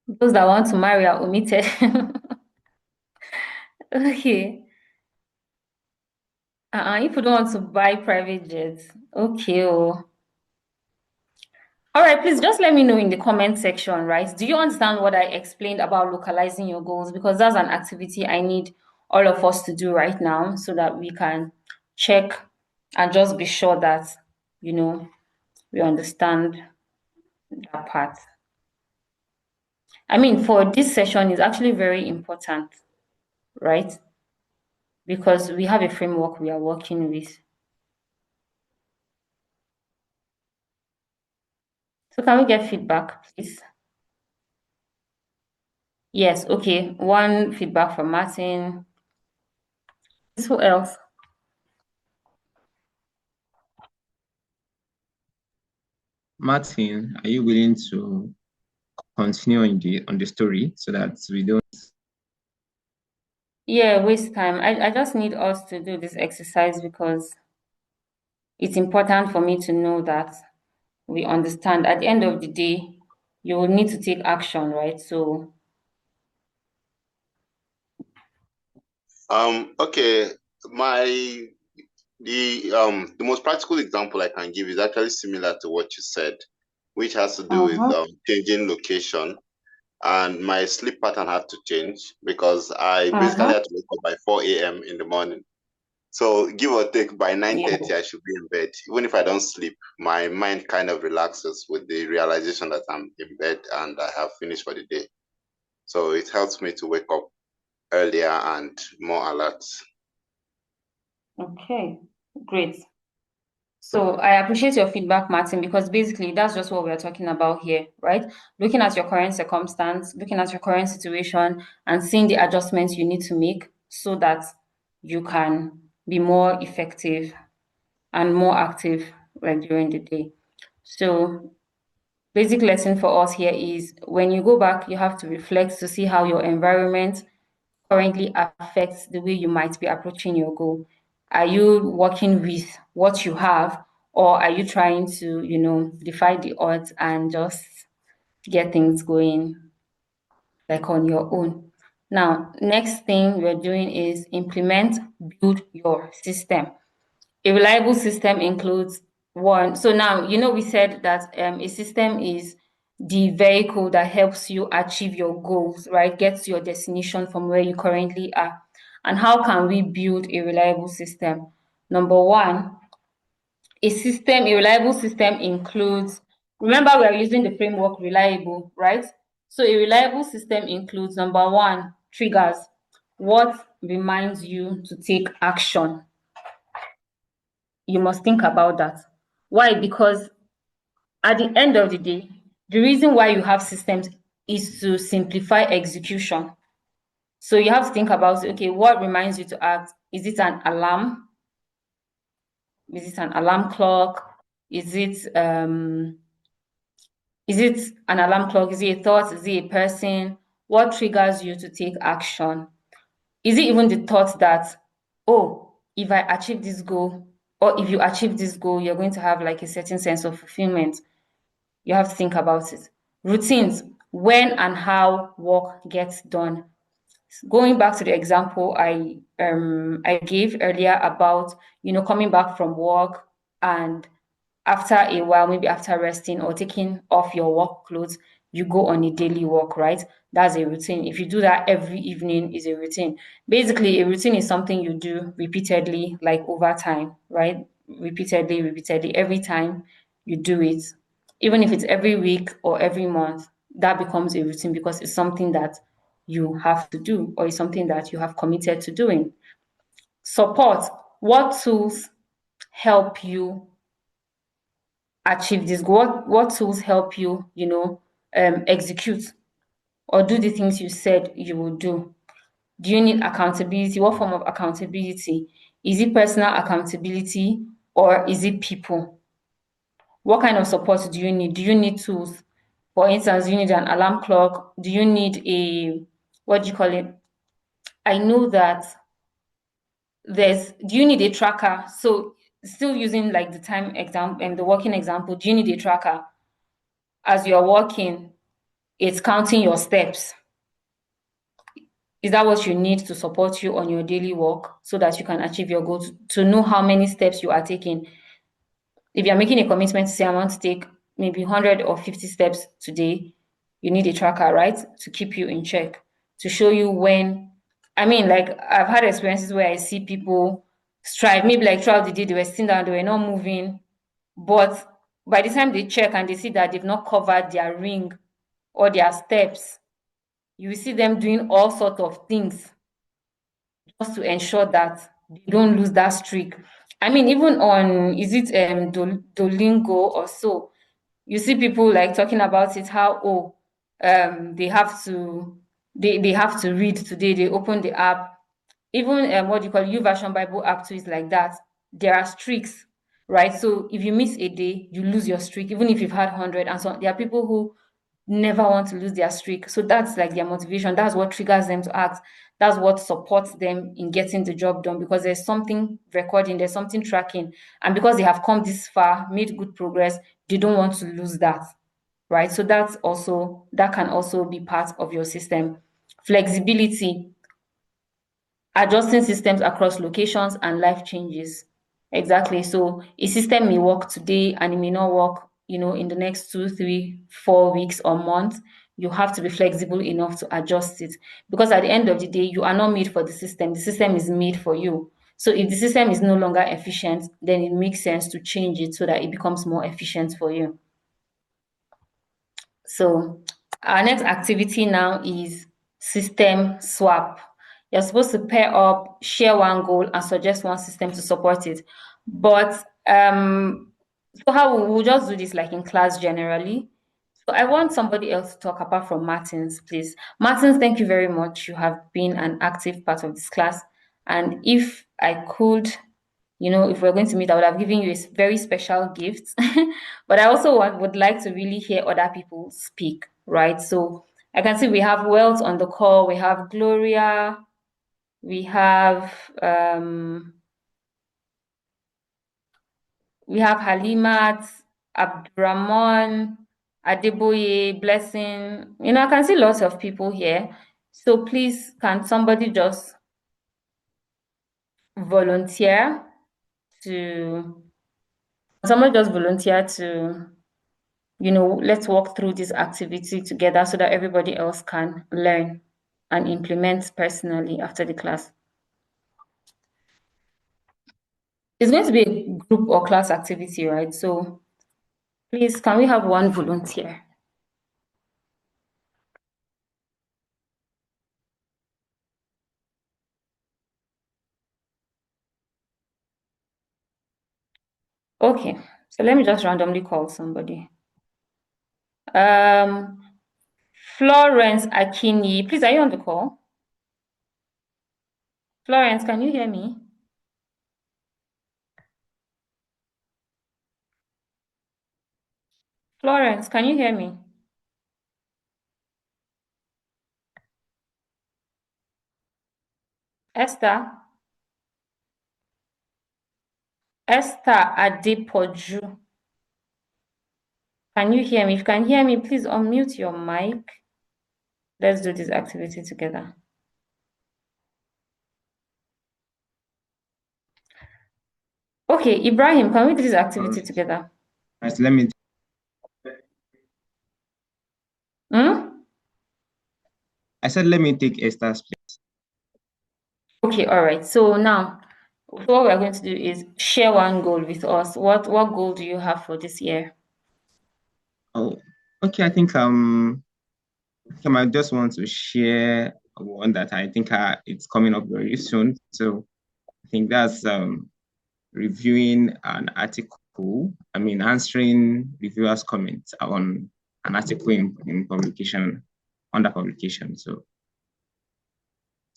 Those that want to marry are omitted. Okay. If you don't want to buy private jets, okay. Oh. All right, please just let me know in the comment section, right? Do you understand what I explained about localizing your goals? Because that's an activity I need all of us to do right now so that we can check and just be sure that, we understand that part. I mean, for this session is actually very important, right? Because we have a framework we are working with. So can we get feedback, please? Yes, okay. One feedback from Martin. Who else? Martin, are you willing to continue on the story so that we don't? Yeah, waste time. I just need us to do this exercise because it's important for me to know that we understand. At the end of the day, you will need to take action, right? So, Okay. The most practical example I can give is actually similar to what you said, which has to do with changing location. And my sleep pattern had to change because I basically had to wake up by 4 a.m. in the morning. So give or take, by 9:30, I should be in bed. Even if I don't sleep, my mind kind of relaxes with the realization that I'm in bed and I have finished for the day. So it helps me to wake up earlier and more alert. Okay, great. So I appreciate your feedback, Martin, because basically that's just what we're talking about here, right? Looking at your current circumstance, looking at your current situation, and seeing the adjustments you need to make so that you can be more effective and more active like during the day. So basic lesson for us here is when you go back, you have to reflect to see how your environment currently affects the way you might be approaching your goal. Are you working with what you have, or are you trying to, defy the odds and just get things going like on your own? Now, next thing we're doing is implement, build your system. A reliable system includes one. So now, we said that a system is the vehicle that helps you achieve your goals, right? Gets to your destination from where you currently are. And how can we build a reliable system? Number one, a reliable system includes, remember we are using the framework reliable, right? So a reliable system includes number one, triggers. What reminds you to take action? You must think about that. Why? Because at the end of the day, the reason why you have systems is to simplify execution. So you have to think about, okay, what reminds you to act? Is it an alarm? Is it an alarm clock? Is it an alarm clock? Is it a thought? Is it a person? What triggers you to take action? Is it even the thought that, oh, if I achieve this goal, or if you achieve this goal, you're going to have like a certain sense of fulfillment? You have to think about it. Routines, when and how work gets done. Going back to the example I gave earlier about coming back from work, and after a while, maybe after resting or taking off your work clothes, you go on a daily walk, right? That's a routine. If you do that every evening, is a routine. Basically, a routine is something you do repeatedly, like over time, right? Repeatedly, every time you do it, even if it's every week or every month, that becomes a routine because it's something that you have to do or it's something that you have committed to doing. Support. What tools help you achieve this goal? What tools help you, execute or do the things you said you will do? Do you need accountability? What form of accountability? Is it personal accountability or is it people? What kind of support do you need? Do you need tools? For instance, do you need an alarm clock? Do you need what do you call it? I know that do you need a tracker? So still using like the time example and the working example, do you need a tracker? As you're walking, it's counting your steps. Is that what you need to support you on your daily walk so that you can achieve your goal, to know how many steps you are taking? If you're making a commitment to say, I want to take maybe 100 or 50 steps today, you need a tracker, right? To keep you in check, to show you when. I mean, like I've had experiences where I see people strive, maybe like throughout the day they were sitting down, they were not moving, but by the time they check and they see that they've not covered their ring or their steps, you will see them doing all sorts of things just to ensure that they don't lose that streak. I mean, even on, is it Duolingo or so, you see people like talking about it, how, oh, they have to, they have to read today. They open the app. Even what you call YouVersion Bible app too is like that. There are streaks, right? So if you miss a day, you lose your streak, even if you've had 100. And so there are people who never want to lose their streak. So that's like their motivation. That's what triggers them to act. That's what supports them in getting the job done, because there's something recording, there's something tracking. And because they have come this far, made good progress, they don't want to lose that, right? So that can also be part of your system. Flexibility, adjusting systems across locations and life changes. Exactly. So a system may work today and it may not work, in the next 2, 3, 4 weeks or months. You have to be flexible enough to adjust it, because at the end of the day, you are not made for the system. The system is made for you. So if the system is no longer efficient, then it makes sense to change it so that it becomes more efficient for you. So our next activity now is system swap. You're supposed to pair up, share one goal, and suggest one system to support it. But so how we'll just do this like in class generally. So I want somebody else to talk apart from Martins, please. Martins, thank you very much. You have been an active part of this class. And if I could, if we're going to meet, I would have given you a very special gift. But I also would like to really hear other people speak, right? So I can see we have Wealth on the call, we have Gloria, we have Halimat, Abdurrahman, Adeboye, Blessing. I can see lots of people here. So please, can somebody just volunteer to let's walk through this activity together so that everybody else can learn and implement personally after the class. It's going to be a group or class activity, right? So please, can we have one volunteer? Okay, so let me just randomly call somebody. Florence Akinyi, please, are you on the call? Florence, can you hear me? Florence, can you hear me? Esther Adepoju. Can you hear me? If you can hear me, please unmute your mic. Let's do this activity together. Okay, Ibrahim, can we do this activity together? Right, let me. I said, let me take Esther's place. Okay, all right. So now, what we're going to do is share one goal with us. What goal do you have for this year? Oh, okay. I think I just want to share one that I think it's coming up very soon. So I think that's reviewing an article. I mean, answering reviewers' comments on an article in publication, under publication. So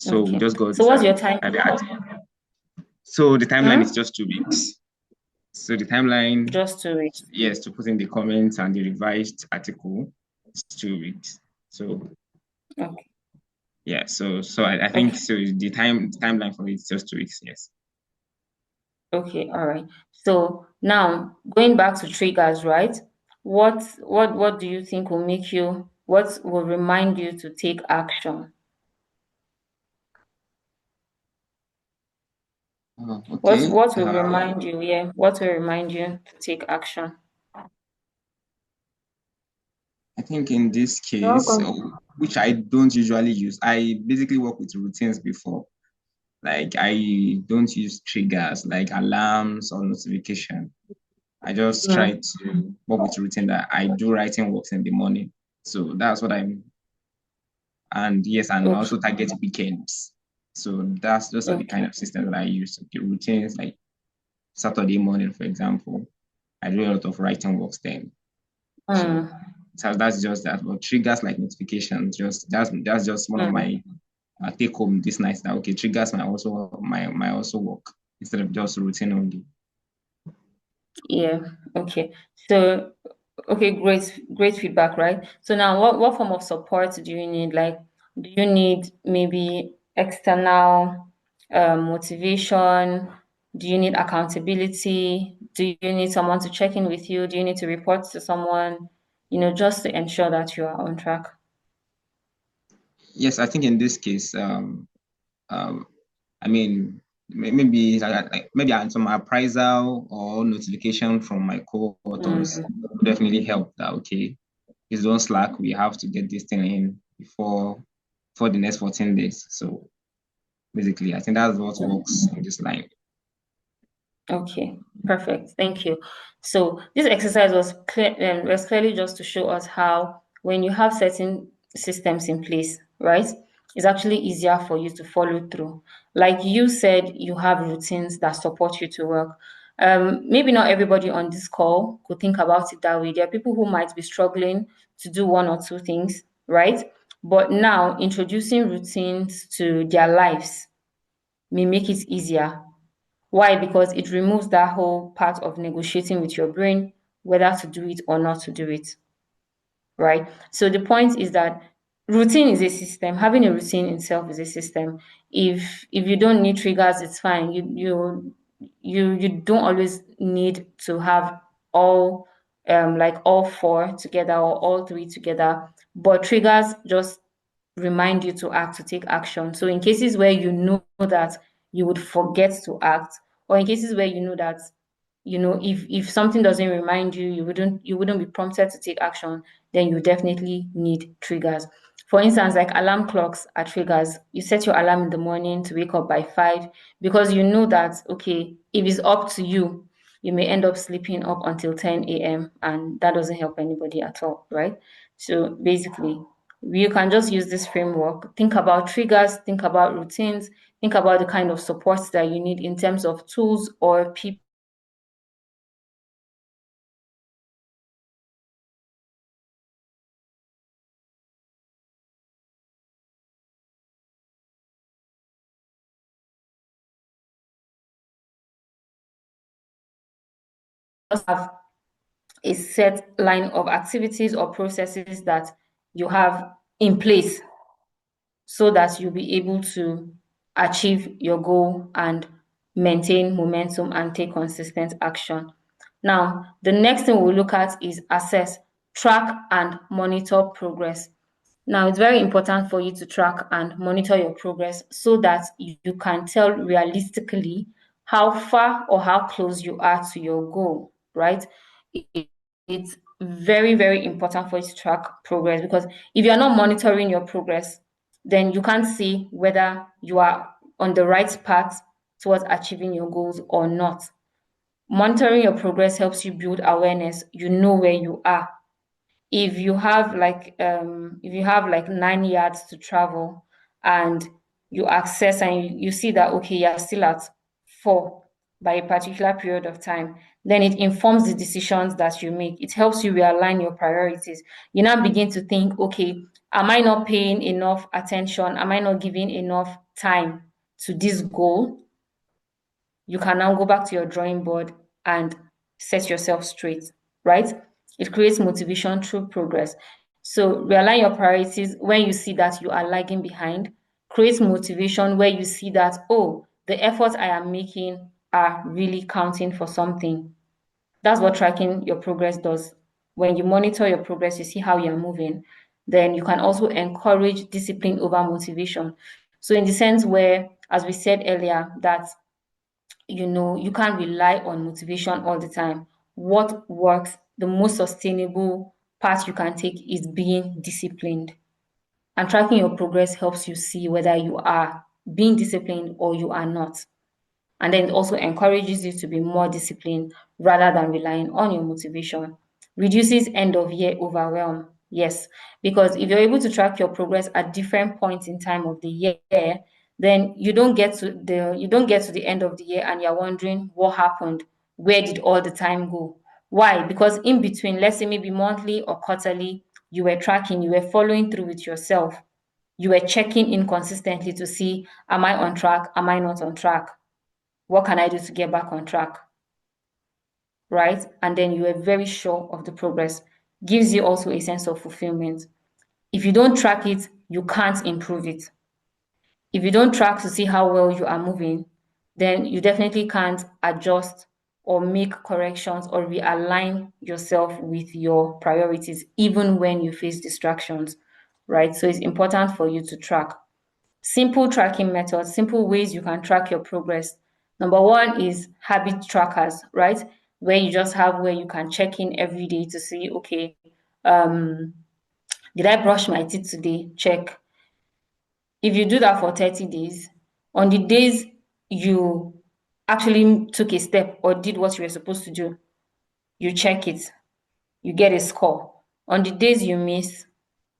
Okay. we just got. So what's your time? So the timeline is just 2 weeks. So the timeline, just 2 weeks. Yes, to put in the comments and the revised article, it's 2 weeks. So okay. Yeah, so I think so the timeline for it is just 2 weeks, yes. Okay, all right. So now going back to triggers, right? What do you think will make you, what will remind you to take action? Okay. What will remind you, what will remind you to take action? I think in this You're case, welcome. which I don't usually use, I basically work with routines before. Like I don't use triggers like alarms or notification. I just try Mm, to work with routine that I do writing works in the morning. So that's what I'm, and yes, and okay. also target weekends. So that's those are the kind Okay. of systems that I use. The routines like Saturday morning, for example, I do a lot of writing works then. So, Mm, so that's just that. But triggers like notifications, just that's just one of mm. my take home this night. That okay, triggers might also work instead of just routine only. Yeah. Okay. So, okay, great feedback, right? So now, what form of support do you need? Like, do you need maybe external motivation? Do you need accountability? Do you need someone to check in with you? Do you need to report to someone? Just to ensure that you are on track. Yes, I think in this case, um, I mean, maybe maybe some appraisal or notification from my co-authors Mm. would definitely help. That okay, it's on Slack. We have to get this thing in for the next 14 days. So basically, I think that's what works in this line. Okay, perfect. Thank you. So this exercise was clearly just to show us how when you have certain systems in place, right, it's actually easier for you to follow through. Like you said, you have routines that support you to work. Maybe not everybody on this call could think about it that way. There are people who might be struggling to do one or two things, right? But now introducing routines to their lives may make it easier. Why? Because it removes that whole part of negotiating with your brain whether to do it or not to do it, right? So the point is that routine is a system. Having a routine itself is a system. If you don't need triggers, it's fine. You don't always need to have all like all four together or all three together. But triggers just remind you to act, to take action. So in cases where you know that you would forget to act, or in cases where you know that if something doesn't remind you, you wouldn't be prompted to take action, then you definitely need triggers. For instance, like alarm clocks are triggers. You set your alarm in the morning to wake up by 5 because you know that okay, if it's up to you, you may end up sleeping up until 10 a.m. and that doesn't help anybody at all, right? So basically, you can just use this framework. Think about triggers, think about routines, think about the kind of supports that you need in terms of tools or people have a set line of activities or processes that you have in place so that you'll be able to achieve your goal and maintain momentum and take consistent action. Now, the next thing we'll look at is assess, track, and monitor progress. Now, it's very important for you to track and monitor your progress so that you can tell realistically how far or how close you are to your goal, right? It- It's very, very important for you to track progress because if you're not monitoring your progress, then you can't see whether you are on the right path towards achieving your goals or not. Monitoring your progress helps you build awareness. You know where you are. If you have like 9 yards to travel and you access and you see that okay, you're still at 4 by a particular period of time, then it informs the decisions that you make. It helps you realign your priorities. You now begin to think, okay, am I not paying enough attention? Am I not giving enough time to this goal? You can now go back to your drawing board and set yourself straight, right? It creates motivation through progress. So realign your priorities when you see that you are lagging behind. Create motivation where you see that, oh, the efforts I am making are really counting for something. That's what tracking your progress does. When you monitor your progress, you see how you're moving. Then you can also encourage discipline over motivation. So, in the sense where, as we said earlier, that you can't rely on motivation all the time. What works, the most sustainable part you can take is being disciplined. And tracking your progress helps you see whether you are being disciplined or you are not. And then it also encourages you to be more disciplined rather than relying on your motivation. Reduces end of year overwhelm. Yes, because if you're able to track your progress at different points in time of the year, then you don't get to the end of the year and you're wondering what happened, where did all the time go? Why? Because in between, let's say maybe monthly or quarterly, you were tracking, you were following through with yourself, you were checking in consistently to see, am I on track? Am I not on track? What can I do to get back on track? Right? And then you are very sure of the progress. Gives you also a sense of fulfillment. If you don't track it, you can't improve it. If you don't track to see how well you are moving, then you definitely can't adjust or make corrections or realign yourself with your priorities, even when you face distractions, right? So it's important for you to track. Simple tracking methods, simple ways you can track your progress. Number one is habit trackers, right? Where you just have where you can check in every day to see, okay, um, did I brush my teeth today? Check. If you do that for 30 days, on the days you actually took a step or did what you were supposed to do, you check it, you get a score. On the days you miss,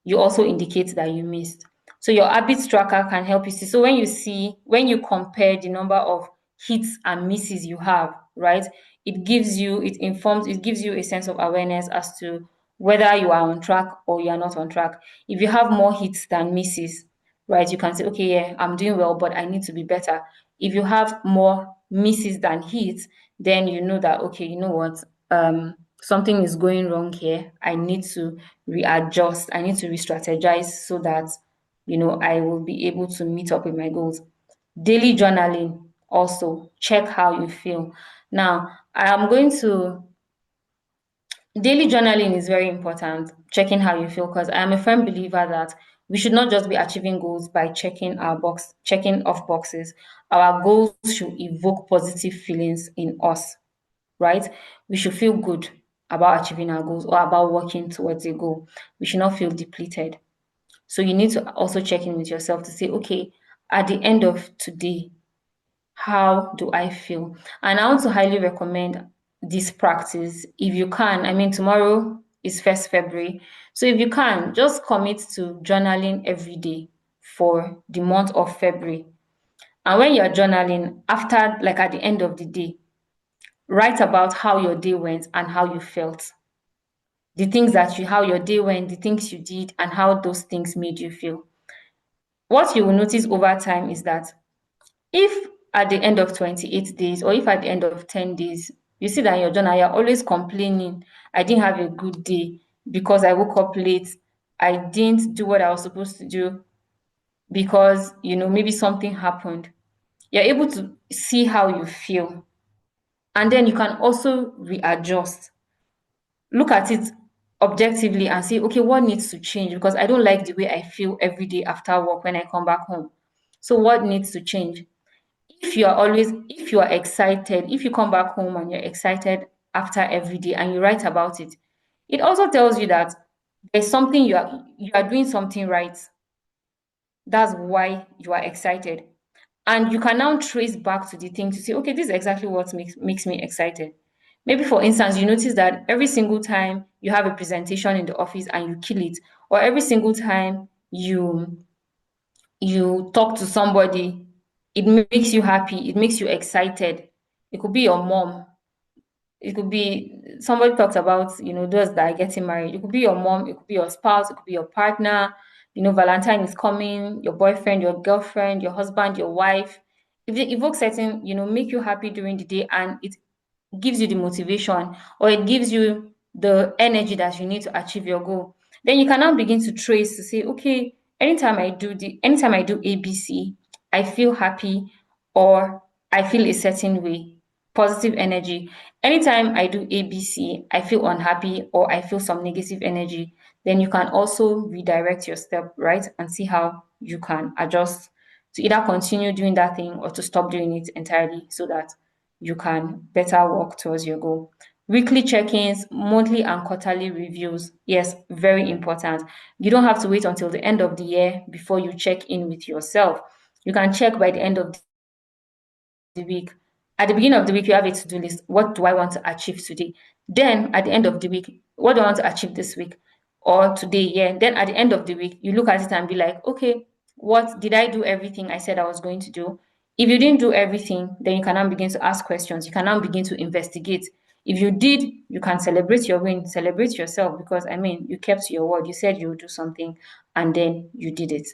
you also indicate that you missed. So your habits tracker can help you see. So when you compare the number of hits and misses you have, right? It gives you a sense of awareness as to whether you are on track or you are not on track. If you have more hits than misses, right, you can say, okay, yeah, I'm doing well, but I need to be better. If you have more misses than hits, then you know that, okay, you know what, something is going wrong here. I need to readjust. I need to re-strategize so that, I will be able to meet up with my goals. Daily journaling also, check how you feel. Now, I am going to Daily journaling is very important, checking how you feel, because I am a firm believer that we should not just be achieving goals by checking off boxes. Our goals should evoke positive feelings in us, right? We should feel good about achieving our goals or about working towards a goal. We should not feel depleted. So you need to also check in with yourself to say, okay, at the end of today, how do I feel? And I want to highly recommend this practice if you can. I mean, tomorrow is 1st February. So if you can, just commit to journaling every day for the month of February. And when you're journaling, after, like at the end of the day, write about how your day went and how you felt. How your day went, the things you did, and how those things made you feel. What you will notice over time is that if at the end of 28 days or if at the end of 10 days, you see that in your journal, you're always complaining, I didn't have a good day because I woke up late. I didn't do what I was supposed to do because, maybe something happened. You're able to see how you feel. And then you can also readjust. Look at it objectively and say, okay, what needs to change? Because I don't like the way I feel every day after work when I come back home. So what needs to change? If you are excited, if you come back home and you're excited after every day and you write about it, it also tells you that there's something you are doing something right. That's why you are excited. And you can now trace back to the thing to say, okay, this is exactly what makes me excited. Maybe, for instance, you notice that every single time you have a presentation in the office and you kill it, or every single time you talk to somebody, it makes you happy, it makes you excited. It could be your mom. It could be somebody talks about, those that are getting married. It could be your mom, it could be your spouse, it could be your partner. Valentine is coming, your boyfriend, your girlfriend, your husband, your wife. If they evoke certain, make you happy during the day and it gives you the motivation or it gives you the energy that you need to achieve your goal, then you can now begin to trace to say, okay, anytime I do ABC, I feel happy or I feel a certain way, positive energy. Anytime I do ABC, I feel unhappy or I feel some negative energy. Then you can also redirect your step, right? And see how you can adjust to either continue doing that thing or to stop doing it entirely so that you can better work towards your goal. Weekly check-ins, monthly and quarterly reviews. Yes, very important. You don't have to wait until the end of the year before you check in with yourself. You can check by the end of the week. At the beginning of the week, you have a to-do list. What do I want to achieve today? Then at the end of the week, what do I want to achieve this week or today? Yeah. Then at the end of the week, you look at it and be like, okay, what did I do everything I said I was going to do? If you didn't do everything, then you can now begin to ask questions. You can now begin to investigate. If you did, you can celebrate your win, celebrate yourself because I mean, you kept your word. You said you would do something and then you did it.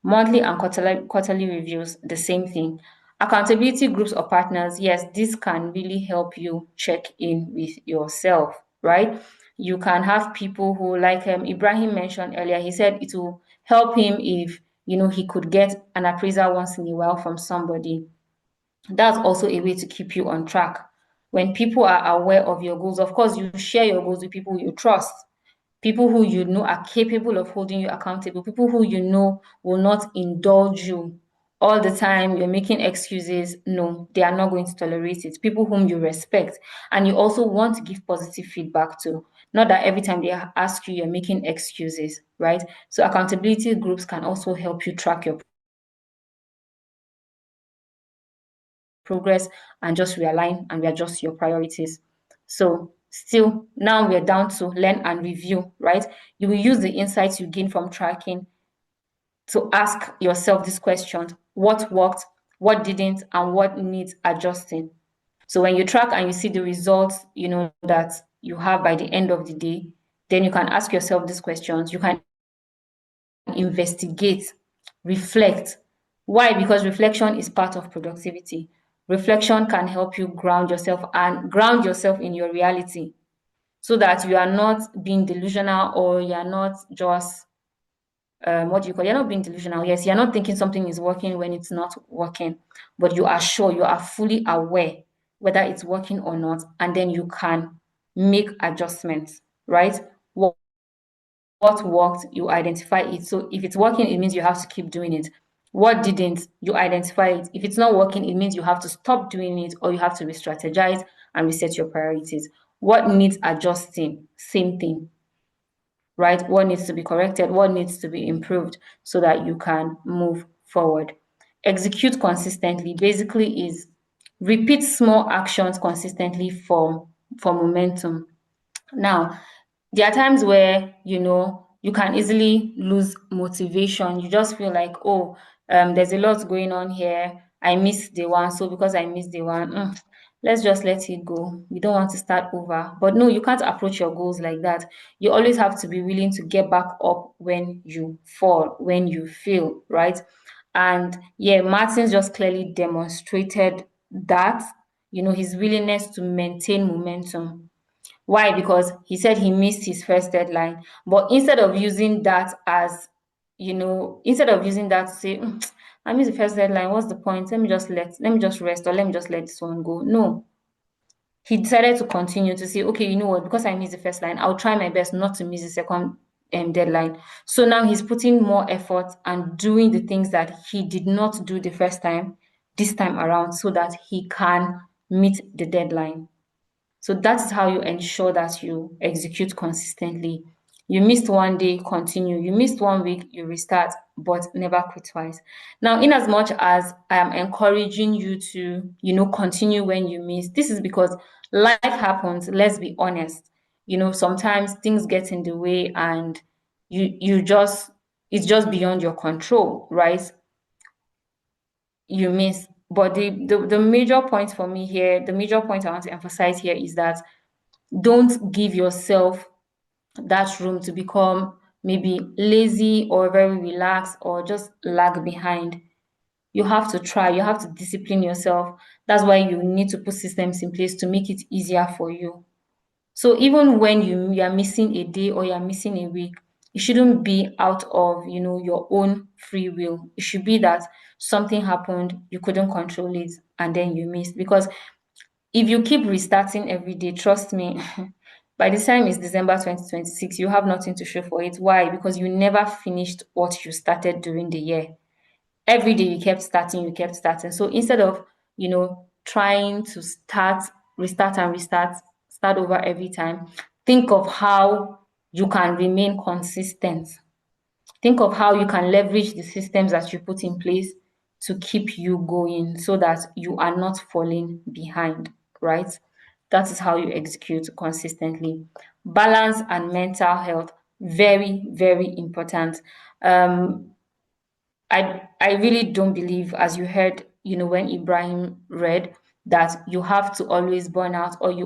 Monthly and quarterly reviews, the same thing. Accountability groups or partners, yes, this can really help you check in with yourself, right? You can have people who, like Ibrahim mentioned earlier, he said it will help him if, he could get an appraisal once in a while from somebody. That's also a way to keep you on track. When people are aware of your goals, of course, you share your goals with people you trust, people who you know are capable of holding you accountable, people who you know will not indulge you all the time. You're making excuses. No, they are not going to tolerate it. People whom you respect and you also want to give positive feedback to. Not that every time they ask you, you're making excuses, right? So accountability groups can also help you track your progress and just realign and readjust your priorities. So still, now we're down to learn and review, right? You will use the insights you gain from tracking to ask yourself these questions: what worked, what didn't, and what needs adjusting. So when you track and you see the results, that you have by the end of the day, then you can ask yourself these questions. You can investigate, reflect. Why? Because reflection is part of productivity. Reflection can help you ground yourself and ground yourself in your reality so that you are not being delusional or you're not just, what do you call it? You're not being delusional. Yes, you're not thinking something is working when it's not working, but you are sure, you are fully aware whether it's working or not, and then you can make adjustments, right? What worked, you identify it. So if it's working, it means you have to keep doing it. What didn't, you identify it. If it's not working, it means you have to stop doing it or you have to re-strategize and reset your priorities. What needs adjusting? Same thing, right? What needs to be corrected? What needs to be improved so that you can move forward? Execute consistently basically is repeat small actions consistently for momentum. Now, there are times where you can easily lose motivation. You just feel like, oh, there's a lot going on here. I missed the one, so because I missed the one, let's just let it go. We don't want to start over. But no, you can't approach your goals like that. You always have to be willing to get back up when you fall, when you fail, right? And yeah, Martins just clearly demonstrated that, his willingness to maintain momentum. Why? Because he said he missed his first deadline. But instead of using that to say, I missed the first deadline, what's the point? Let me just rest or let me just let this one go. No. He decided to continue to say, okay, you know what, because I missed the first line, I'll try my best not to miss the second deadline. So now he's putting more effort and doing the things that he did not do the first time, this time around, so that he can meet the deadline. So that's how you ensure that you execute consistently. You missed one day, continue. You missed 1 week, you restart, but never quit twice. Now, in as much as I am encouraging you to, continue when you miss, this is because life happens. Let's be honest. Sometimes things get in the way and it's just beyond your control, right? You miss. But the major point for me here, the major point I want to emphasize here is that don't give yourself that room to become maybe lazy or very relaxed or just lag behind. You have to try, you have to discipline yourself. That's why you need to put systems in place to make it easier for you. So even when you are missing a day or you're missing a week, it shouldn't be out of your own free will. It should be that something happened, you couldn't control it, and then you missed. Because if you keep restarting every day, trust me, by the time it's December 2026, you have nothing to show for it. Why? Because you never finished what you started during the year. Every day you kept starting, you kept starting. So instead of, trying to restart and restart, start over every time. Think of how you can remain consistent. Think of how you can leverage the systems that you put in place to keep you going so that you are not falling behind, right? That is how you execute consistently. Balance and mental health, very, very important. Um, I really don't believe, as you heard, when Ibrahim read, that you have to always burn out, or um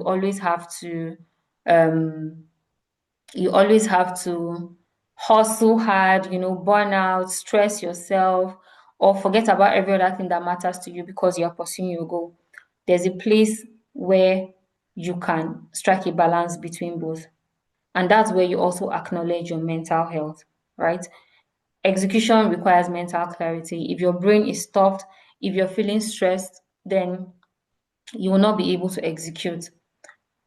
you always have to hustle hard, burn out, stress yourself, or forget about every other thing that matters to you because you're pursuing your goal. There's a place where you can strike a balance between both. And that's where you also acknowledge your mental health, right? Execution requires mental clarity. If your brain is stuffed, if you're feeling stressed, then you will not be able to execute.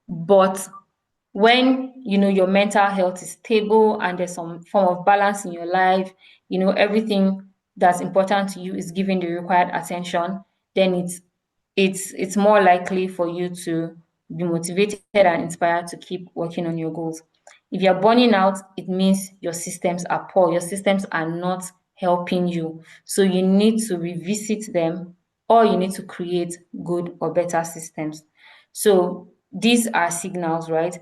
But when your mental health is stable and there's some form of balance in your life, everything that's important to you is given the required attention, then it's more likely for you to be motivated and inspired to keep working on your goals. If you're burning out, it means your systems are poor. Your systems are not helping you. So you need to revisit them, or you need to create good or better systems. So these are signals, right?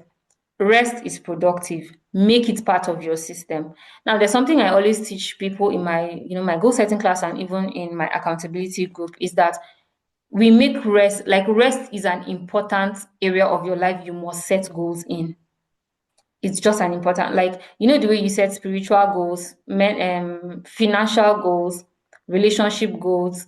Rest is productive. Make it part of your system. Now, there's something I always teach people in my goal setting class, and even in my accountability group, is that we make rest, like rest is an important area of your life you must set goals in. It's just an important, like, the way you set spiritual goals, financial goals, relationship goals,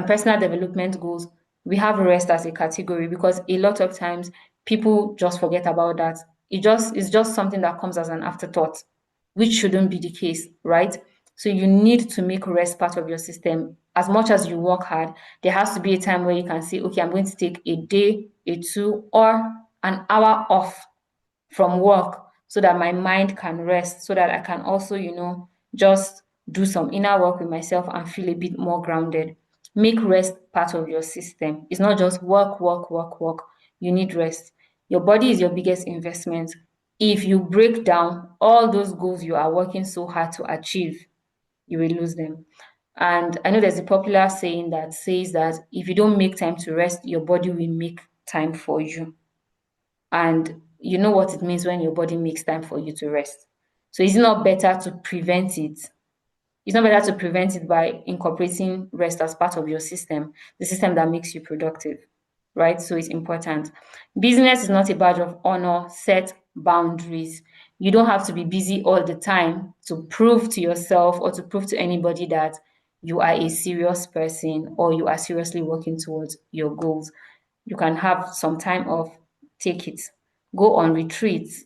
personal development goals. We have rest as a category because a lot of times people just forget about that. It's just something that comes as an afterthought, which shouldn't be the case, right? So you need to make rest part of your system. As much as you work hard, there has to be a time where you can say, okay, I'm going to take a day, a two, or an hour off from work so that my mind can rest, so that I can also, just do some inner work with myself and feel a bit more grounded. Make rest part of your system. It's not just work, work, work, work. You need rest. Your body is your biggest investment. If you break down all those goals you are working so hard to achieve, you will lose them. And I know there's a popular saying that says that if you don't make time to rest, your body will make time for you. And you know what it means when your body makes time for you to rest. So is it not better to prevent it? It's not better to prevent it by incorporating rest as part of your system, the system that makes you productive, right? So it's important. Business is not a badge of honor. Set boundaries. You don't have to be busy all the time to prove to yourself or to prove to anybody that you are a serious person or you are seriously working towards your goals. You can have some time off, take it. Go on retreats,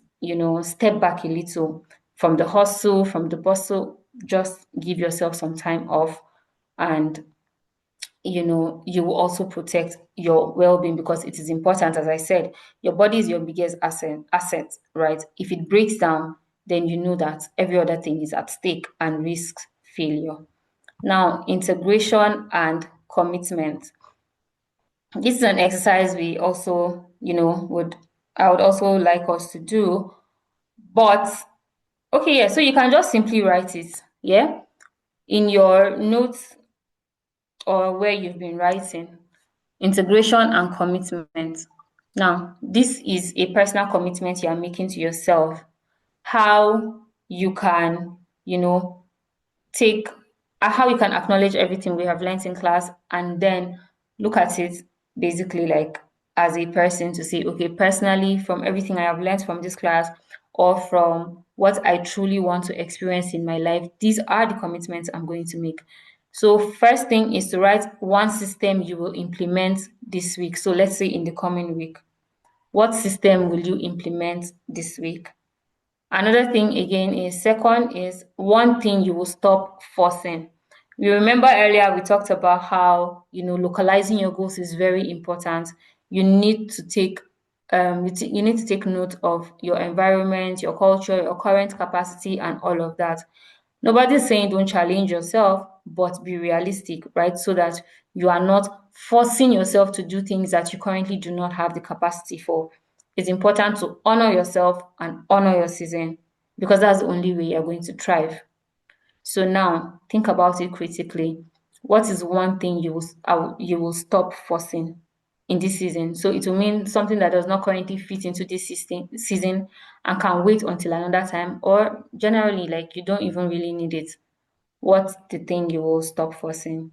step back a little from the hustle, from the bustle. Just give yourself some time off, and you will also protect your well-being because it is important. As I said, your body is your biggest asset, right? If it breaks down, then you know that every other thing is at stake and risks failure. Now, integration and commitment. This is an exercise we also, I would also like us to do. But okay, yeah, so you can just simply write it, yeah, in your notes or where you've been writing. Integration and commitment. Now, this is a personal commitment you are making to yourself. How you can, take how you can acknowledge everything we have learned in class and then look at it basically like as a person to say, okay, personally, from everything I have learned from this class or from what I truly want to experience in my life, these are the commitments I'm going to make. So first thing is to write one system you will implement this week. So let's say in the coming week, what system will you implement this week? Another thing again is second is one thing you will stop forcing. You remember earlier we talked about how localizing your goals is very important. You need to take you need to take note of your environment, your culture, your current capacity, and all of that. Nobody's saying don't challenge yourself, but be realistic, right? So that you are not forcing yourself to do things that you currently do not have the capacity for. it's important to honor yourself and honor your season because that's the only way you're going to thrive. So now think about it critically. What is one thing you will stop forcing in this season? So it will mean something that does not currently fit into this season and can wait until another time, or generally like you don't even really need it. What's the thing you will stop forcing?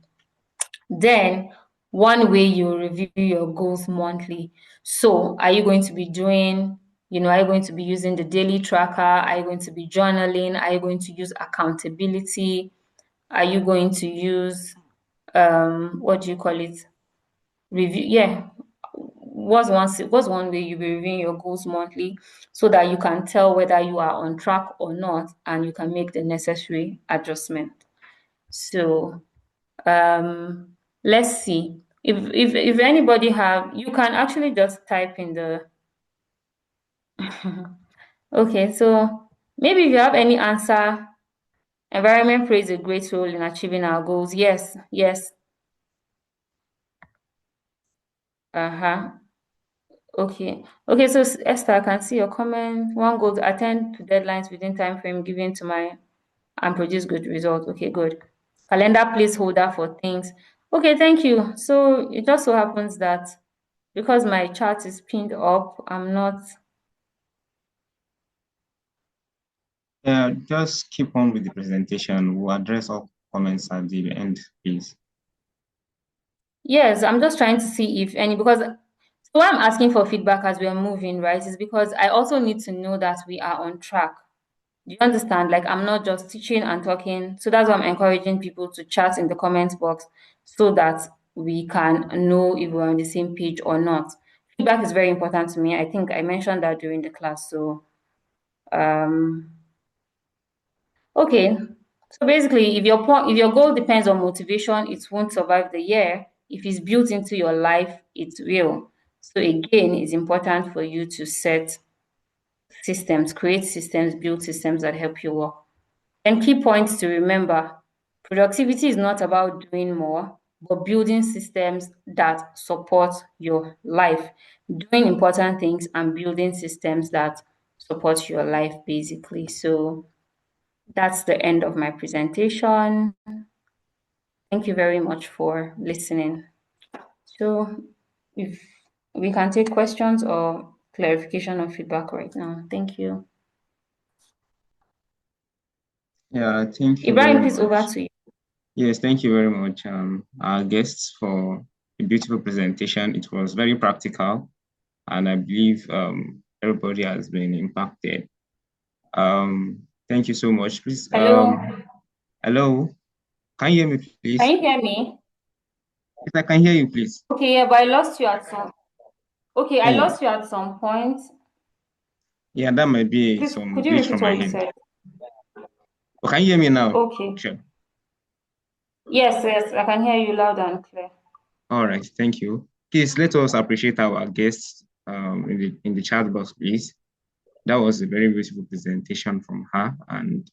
Then one way you review your goals monthly. So are you going to be doing, are you going to be using the daily tracker? Are you going to be journaling? Are you going to use accountability? Are you going to use what do you call it? Review, yeah. What's one way you'll be reviewing your goals monthly so that you can tell whether you are on track or not and you can make the necessary adjustment. So let's see. If anybody have, you can actually just type in the okay, so maybe if you have any answer, environment plays a great role in achieving our goals. Yes, yes. Uh-huh. Okay. Okay, so Esther, I can see your comment. One goal to attend to deadlines within time frame given to my and produce good results. Okay, good. Calendar placeholder for things. Okay, thank you. So it just so happens that because my chart is pinned up, I'm not. Yeah, just keep on with the presentation. We'll address all comments at the end, please. Yes, I'm just trying to see if any, because so why I'm asking for feedback as we are moving, right, is because I also need to know that we are on track. Do you understand? Like I'm not just teaching and talking. So that's why I'm encouraging people to chat in the comments box so that we can know if we're on the same page or not. Feedback is very important to me. I think I mentioned that during the class. So um okay. So basically if your goal depends on motivation, it won't survive the year. If it's built into your life, it will. So again, it's important for you to set systems, create systems, build systems that help you work. And key points to remember, productivity is not about doing more, but building systems that support your life, doing important things and building systems that support your life, basically. So that's the end of my presentation. Thank you very much for listening. So if we can take questions or clarification or feedback right now. Thank you. Yeah, thank you Ibrahim, very please over much. to you. Yes, thank you very much, our guests, for a beautiful presentation. It was very practical, and I believe everybody has been impacted. Thank you so much. Please, Hello. hello, can you hear me, Can please? you hear me? Yes, I can hear you, please. Okay, yeah, but I lost you at some. Okay, I Oh, lost you at some point. yeah, that might be Please, some could you glitch repeat from my what you end. said? Oh, can you hear me now? Okay. Sure. Yes, yes, I can hear you loud and clear. All right, thank you. Please let us appreciate our guests in the chat box, please. That was a very beautiful presentation from her, and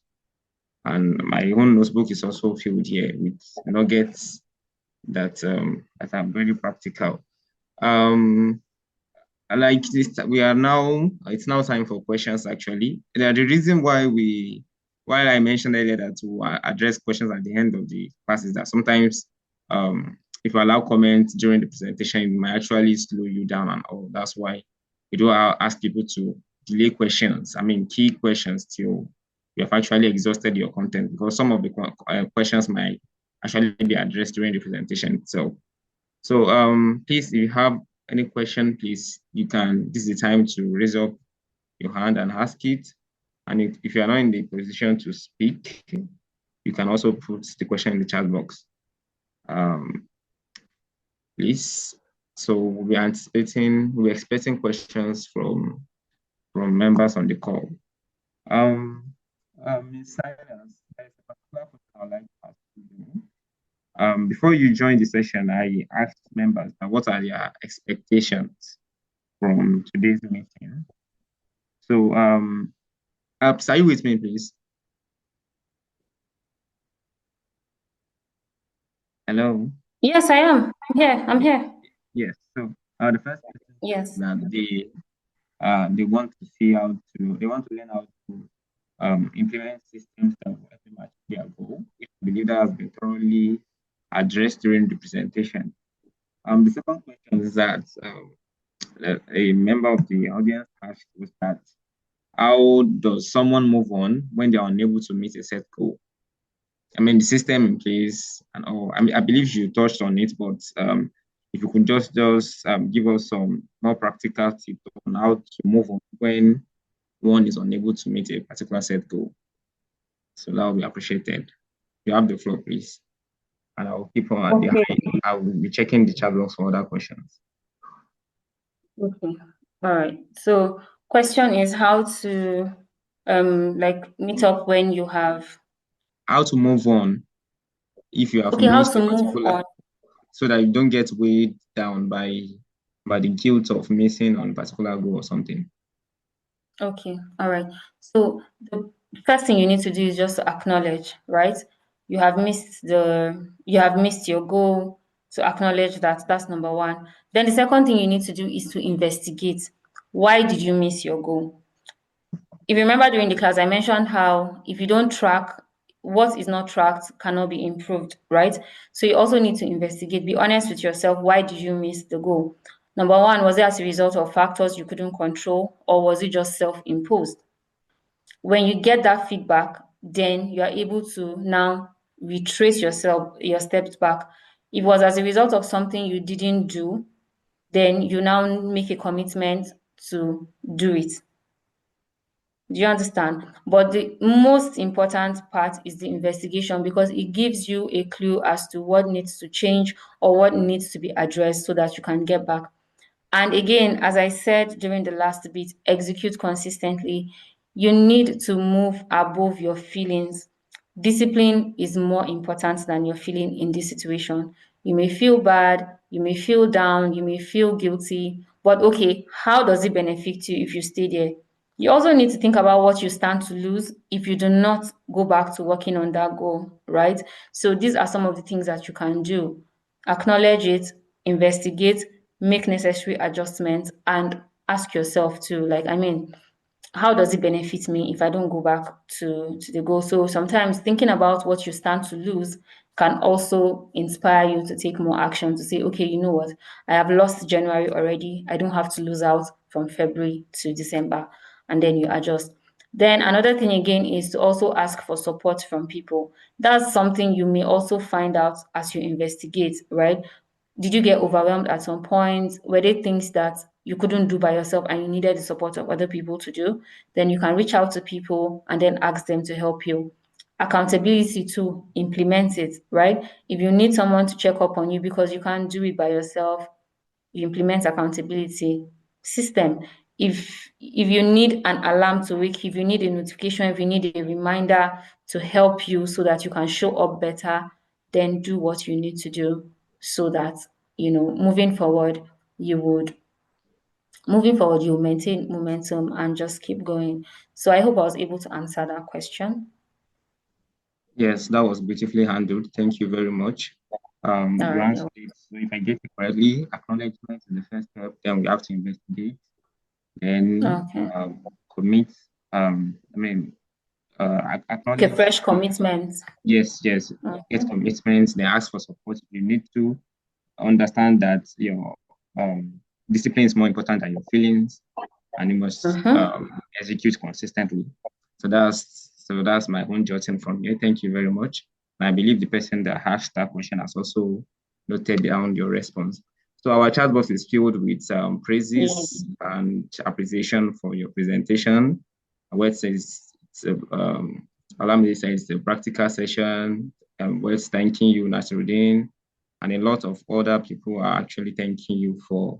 my own notebook is also filled here with nuggets that that are very practical. Like this, we are now, it's now time for questions actually. The reason why I mentioned earlier that to address questions at the end of the class is that sometimes if you allow comments during the presentation, it might actually slow you down and all. That's why we do ask people to delay questions. I mean, key questions till you have actually exhausted your content, because some of the questions might actually be addressed during the presentation itself. So please, if you have any question, please, this is the time to raise up your hand and ask it. And if you are not in the position to speak, you can also put the question in the chat box, please. So we're expecting questions from members on the call. Ms. Silas, there's a particular question I'd like to ask you. Before you joined the session, I asked members what are their expectations from today's meeting. So, are you with me, please? Hello? Yes, I am. I'm here. I'm here. Yes. So, the first question is Yes. that they want to see how to, they want to learn how to implement systems that will help them achieve their goal. I believe that has been thoroughly addressed during the presentation. The second question is that a member of the audience asked was that how does someone move on when they are unable to meet a set goal? I mean, the system in place and all. I mean, I believe you touched on it, but if you could just give us some more practical tips on how to move on when one is unable to meet a particular set goal. So that will be appreciated. You have the floor, please. And I'll keep on at the high. I will be checking the chat box for other questions. Okay. All right. So question is how to like meet up when you have How to move on if you have how missed to a move particular, on. so that you don't get weighed down by the guilt of missing on a particular goal or something. Okay. All right. So the first thing you need to do is just to acknowledge, right? You have missed your goal. To acknowledge that, that's number one. Then the second thing you need to do is to investigate. Why did you miss your goal? If you remember during the class, I mentioned how if you don't track, what is not tracked cannot be improved, right? So you also need to investigate, be honest with yourself. Why did you miss the goal? Number one, was it as a result of factors you couldn't control, or was it just self-imposed? When you get that feedback, then you are able to now retrace your steps back. If it was as a result of something you didn't do, then you now make a commitment to do it. Do you understand? But the most important part is the investigation, because it gives you a clue as to what needs to change or what needs to be addressed so that you can get back. And again, as I said during the last bit, execute consistently. You need to move above your feelings. Discipline is more important than your feeling in this situation. You may feel bad, you may feel down, you may feel guilty, but okay, how does it benefit you if you stay there? You also need to think about what you stand to lose if you do not go back to working on that goal, right? So these are some of the things that you can do. Acknowledge it, investigate, make necessary adjustments, and ask yourself to, like, I mean, how does it benefit me if I don't go back to the goal? So sometimes thinking about what you stand to lose can also inspire you to take more action, to say, okay, you know what, I have lost January already. I don't have to lose out from February to December. And then you adjust. Then another thing again is to also ask for support from people. That's something you may also find out as you investigate, right? Did you get overwhelmed at some point? Were there things that you couldn't do by yourself and you needed the support of other people to do? Then you can reach out to people and then ask them to help you. Accountability too, implement it, right? If you need someone to check up on you because you can't do it by yourself, you implement accountability system. If you need an alarm to wake, if you need a notification, if you need a reminder to help you so that you can show up better, then do what you need to do so that moving forward you'll maintain momentum and just keep going. So I hope I was able to answer that question. Yes, that was beautifully handled. Thank you very much. All You right. answered it. So if I get it correctly, acknowledgement is the first step. Then we have to investigate. Then Okay. commit. Okay, Acknowledge. fresh commitment. Yes. Okay. Get commitments. Then ask for support if you need to. Understand that your discipline is more important than your feelings, and you must execute consistently. So that's my own judgment from here. Thank you very much. And I believe the person that asked that question has also noted down your response. So our chat box is filled with praises and appreciation for your presentation. Where it says Alamide says it's a practical session. Where it's thanking you, Nasruddin, and a lot of other people are actually thanking you for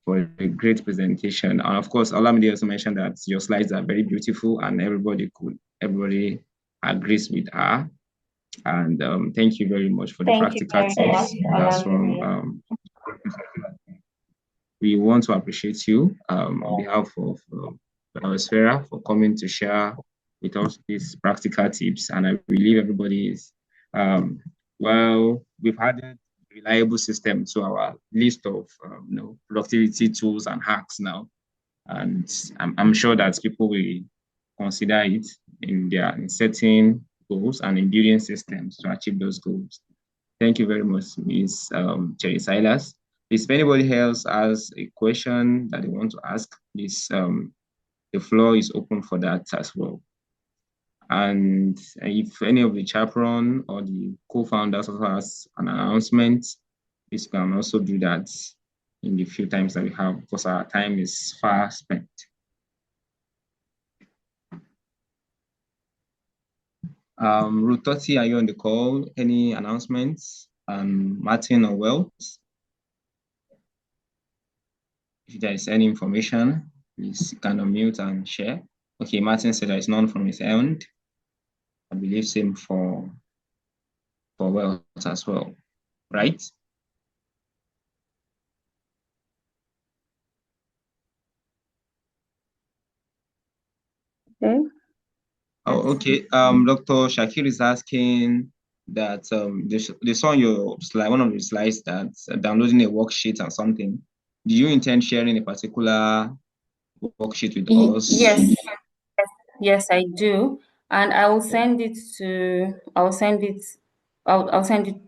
a great presentation. And of course, Olamide also mentioned that your slides are very beautiful and everybody agrees with her. And thank you very much for the practical tips. That's from we want to appreciate you on behalf of Sphere for coming to share with us these practical tips. And I believe everybody is, we've added reliable system to our list of productivity tools and hacks now. And I'm sure that people will consider it in setting goals and in building systems to achieve those goals. Thank you very much, Ms. Cherry Silas. If anybody else has a question that they want to ask, please, the floor is open for that as well. And if any of the chaperone or the co-founders also has an announcement, please can also do that in the few times that we have, because our time is far spent. Ruth Totti, are you on the call? Any announcements? Martin or Wells? If there is any information, please can unmute and share. Okay, Martin said there is none from his end. I believe same for Wells as well, right? Okay. Oh, okay. Dr. Shakir is asking that they saw on your slide, one of the slides, that downloading a worksheet or something. Do you intend sharing a particular worksheet with us? Yes, I do. And I will send it to, I'll send it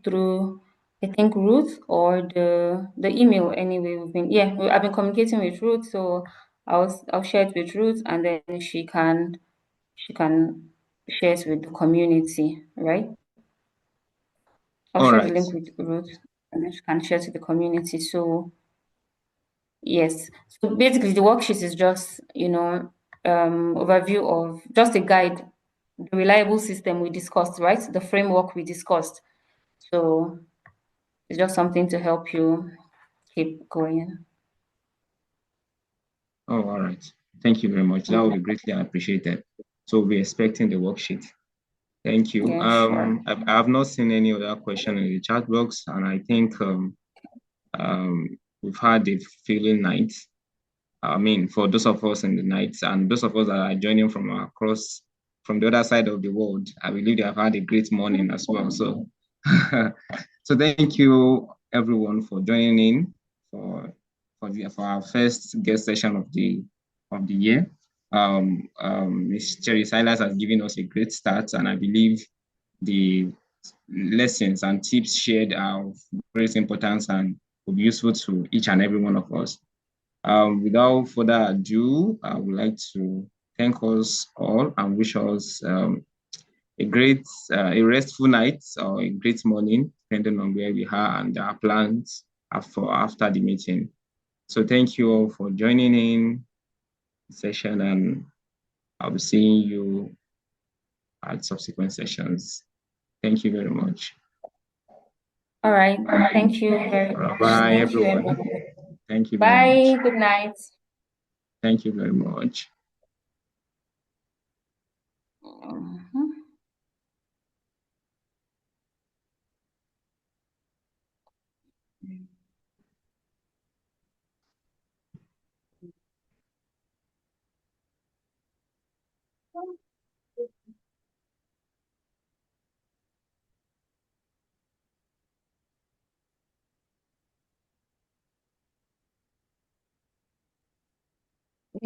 through, I think, Ruth, or the email anyway. I've been communicating with Ruth, so I'll share it with Ruth, and then she can share it with the community, right? I'll All share the right. link with Ruth, and then she can share it to the community. So yes. So basically, the worksheet is just, overview of just a guide, the reliable system we discussed, right? The framework we discussed. So it's just something to help you keep going. Oh, all right. Thank you very much. That will be greatly appreciated. So we'll be expecting the worksheet. Thank you. Yeah, sure. I have not seen any other question in the chat box, and I think we've had a feeling night. I mean, for those of us in the night and those of us that are joining from the other side of the world, I believe they have had a great morning as well. So, so thank you everyone for joining in for our first guest session of the year. Ms. Cherry Silas has given us a great start, and I believe the lessons and tips shared are of great importance and will be useful to each and every one of us. Without further ado, I would like to thank us all and wish us a restful night or a great morning, depending on where we are and our plans after the meeting. So thank you all for joining in the session, and I'll be seeing you at subsequent sessions. Thank you very much. All right. Thank you very much. Bye, Thank you, everyone. everyone. Thank you very Bye. Good night. Thank you very much. Mhm.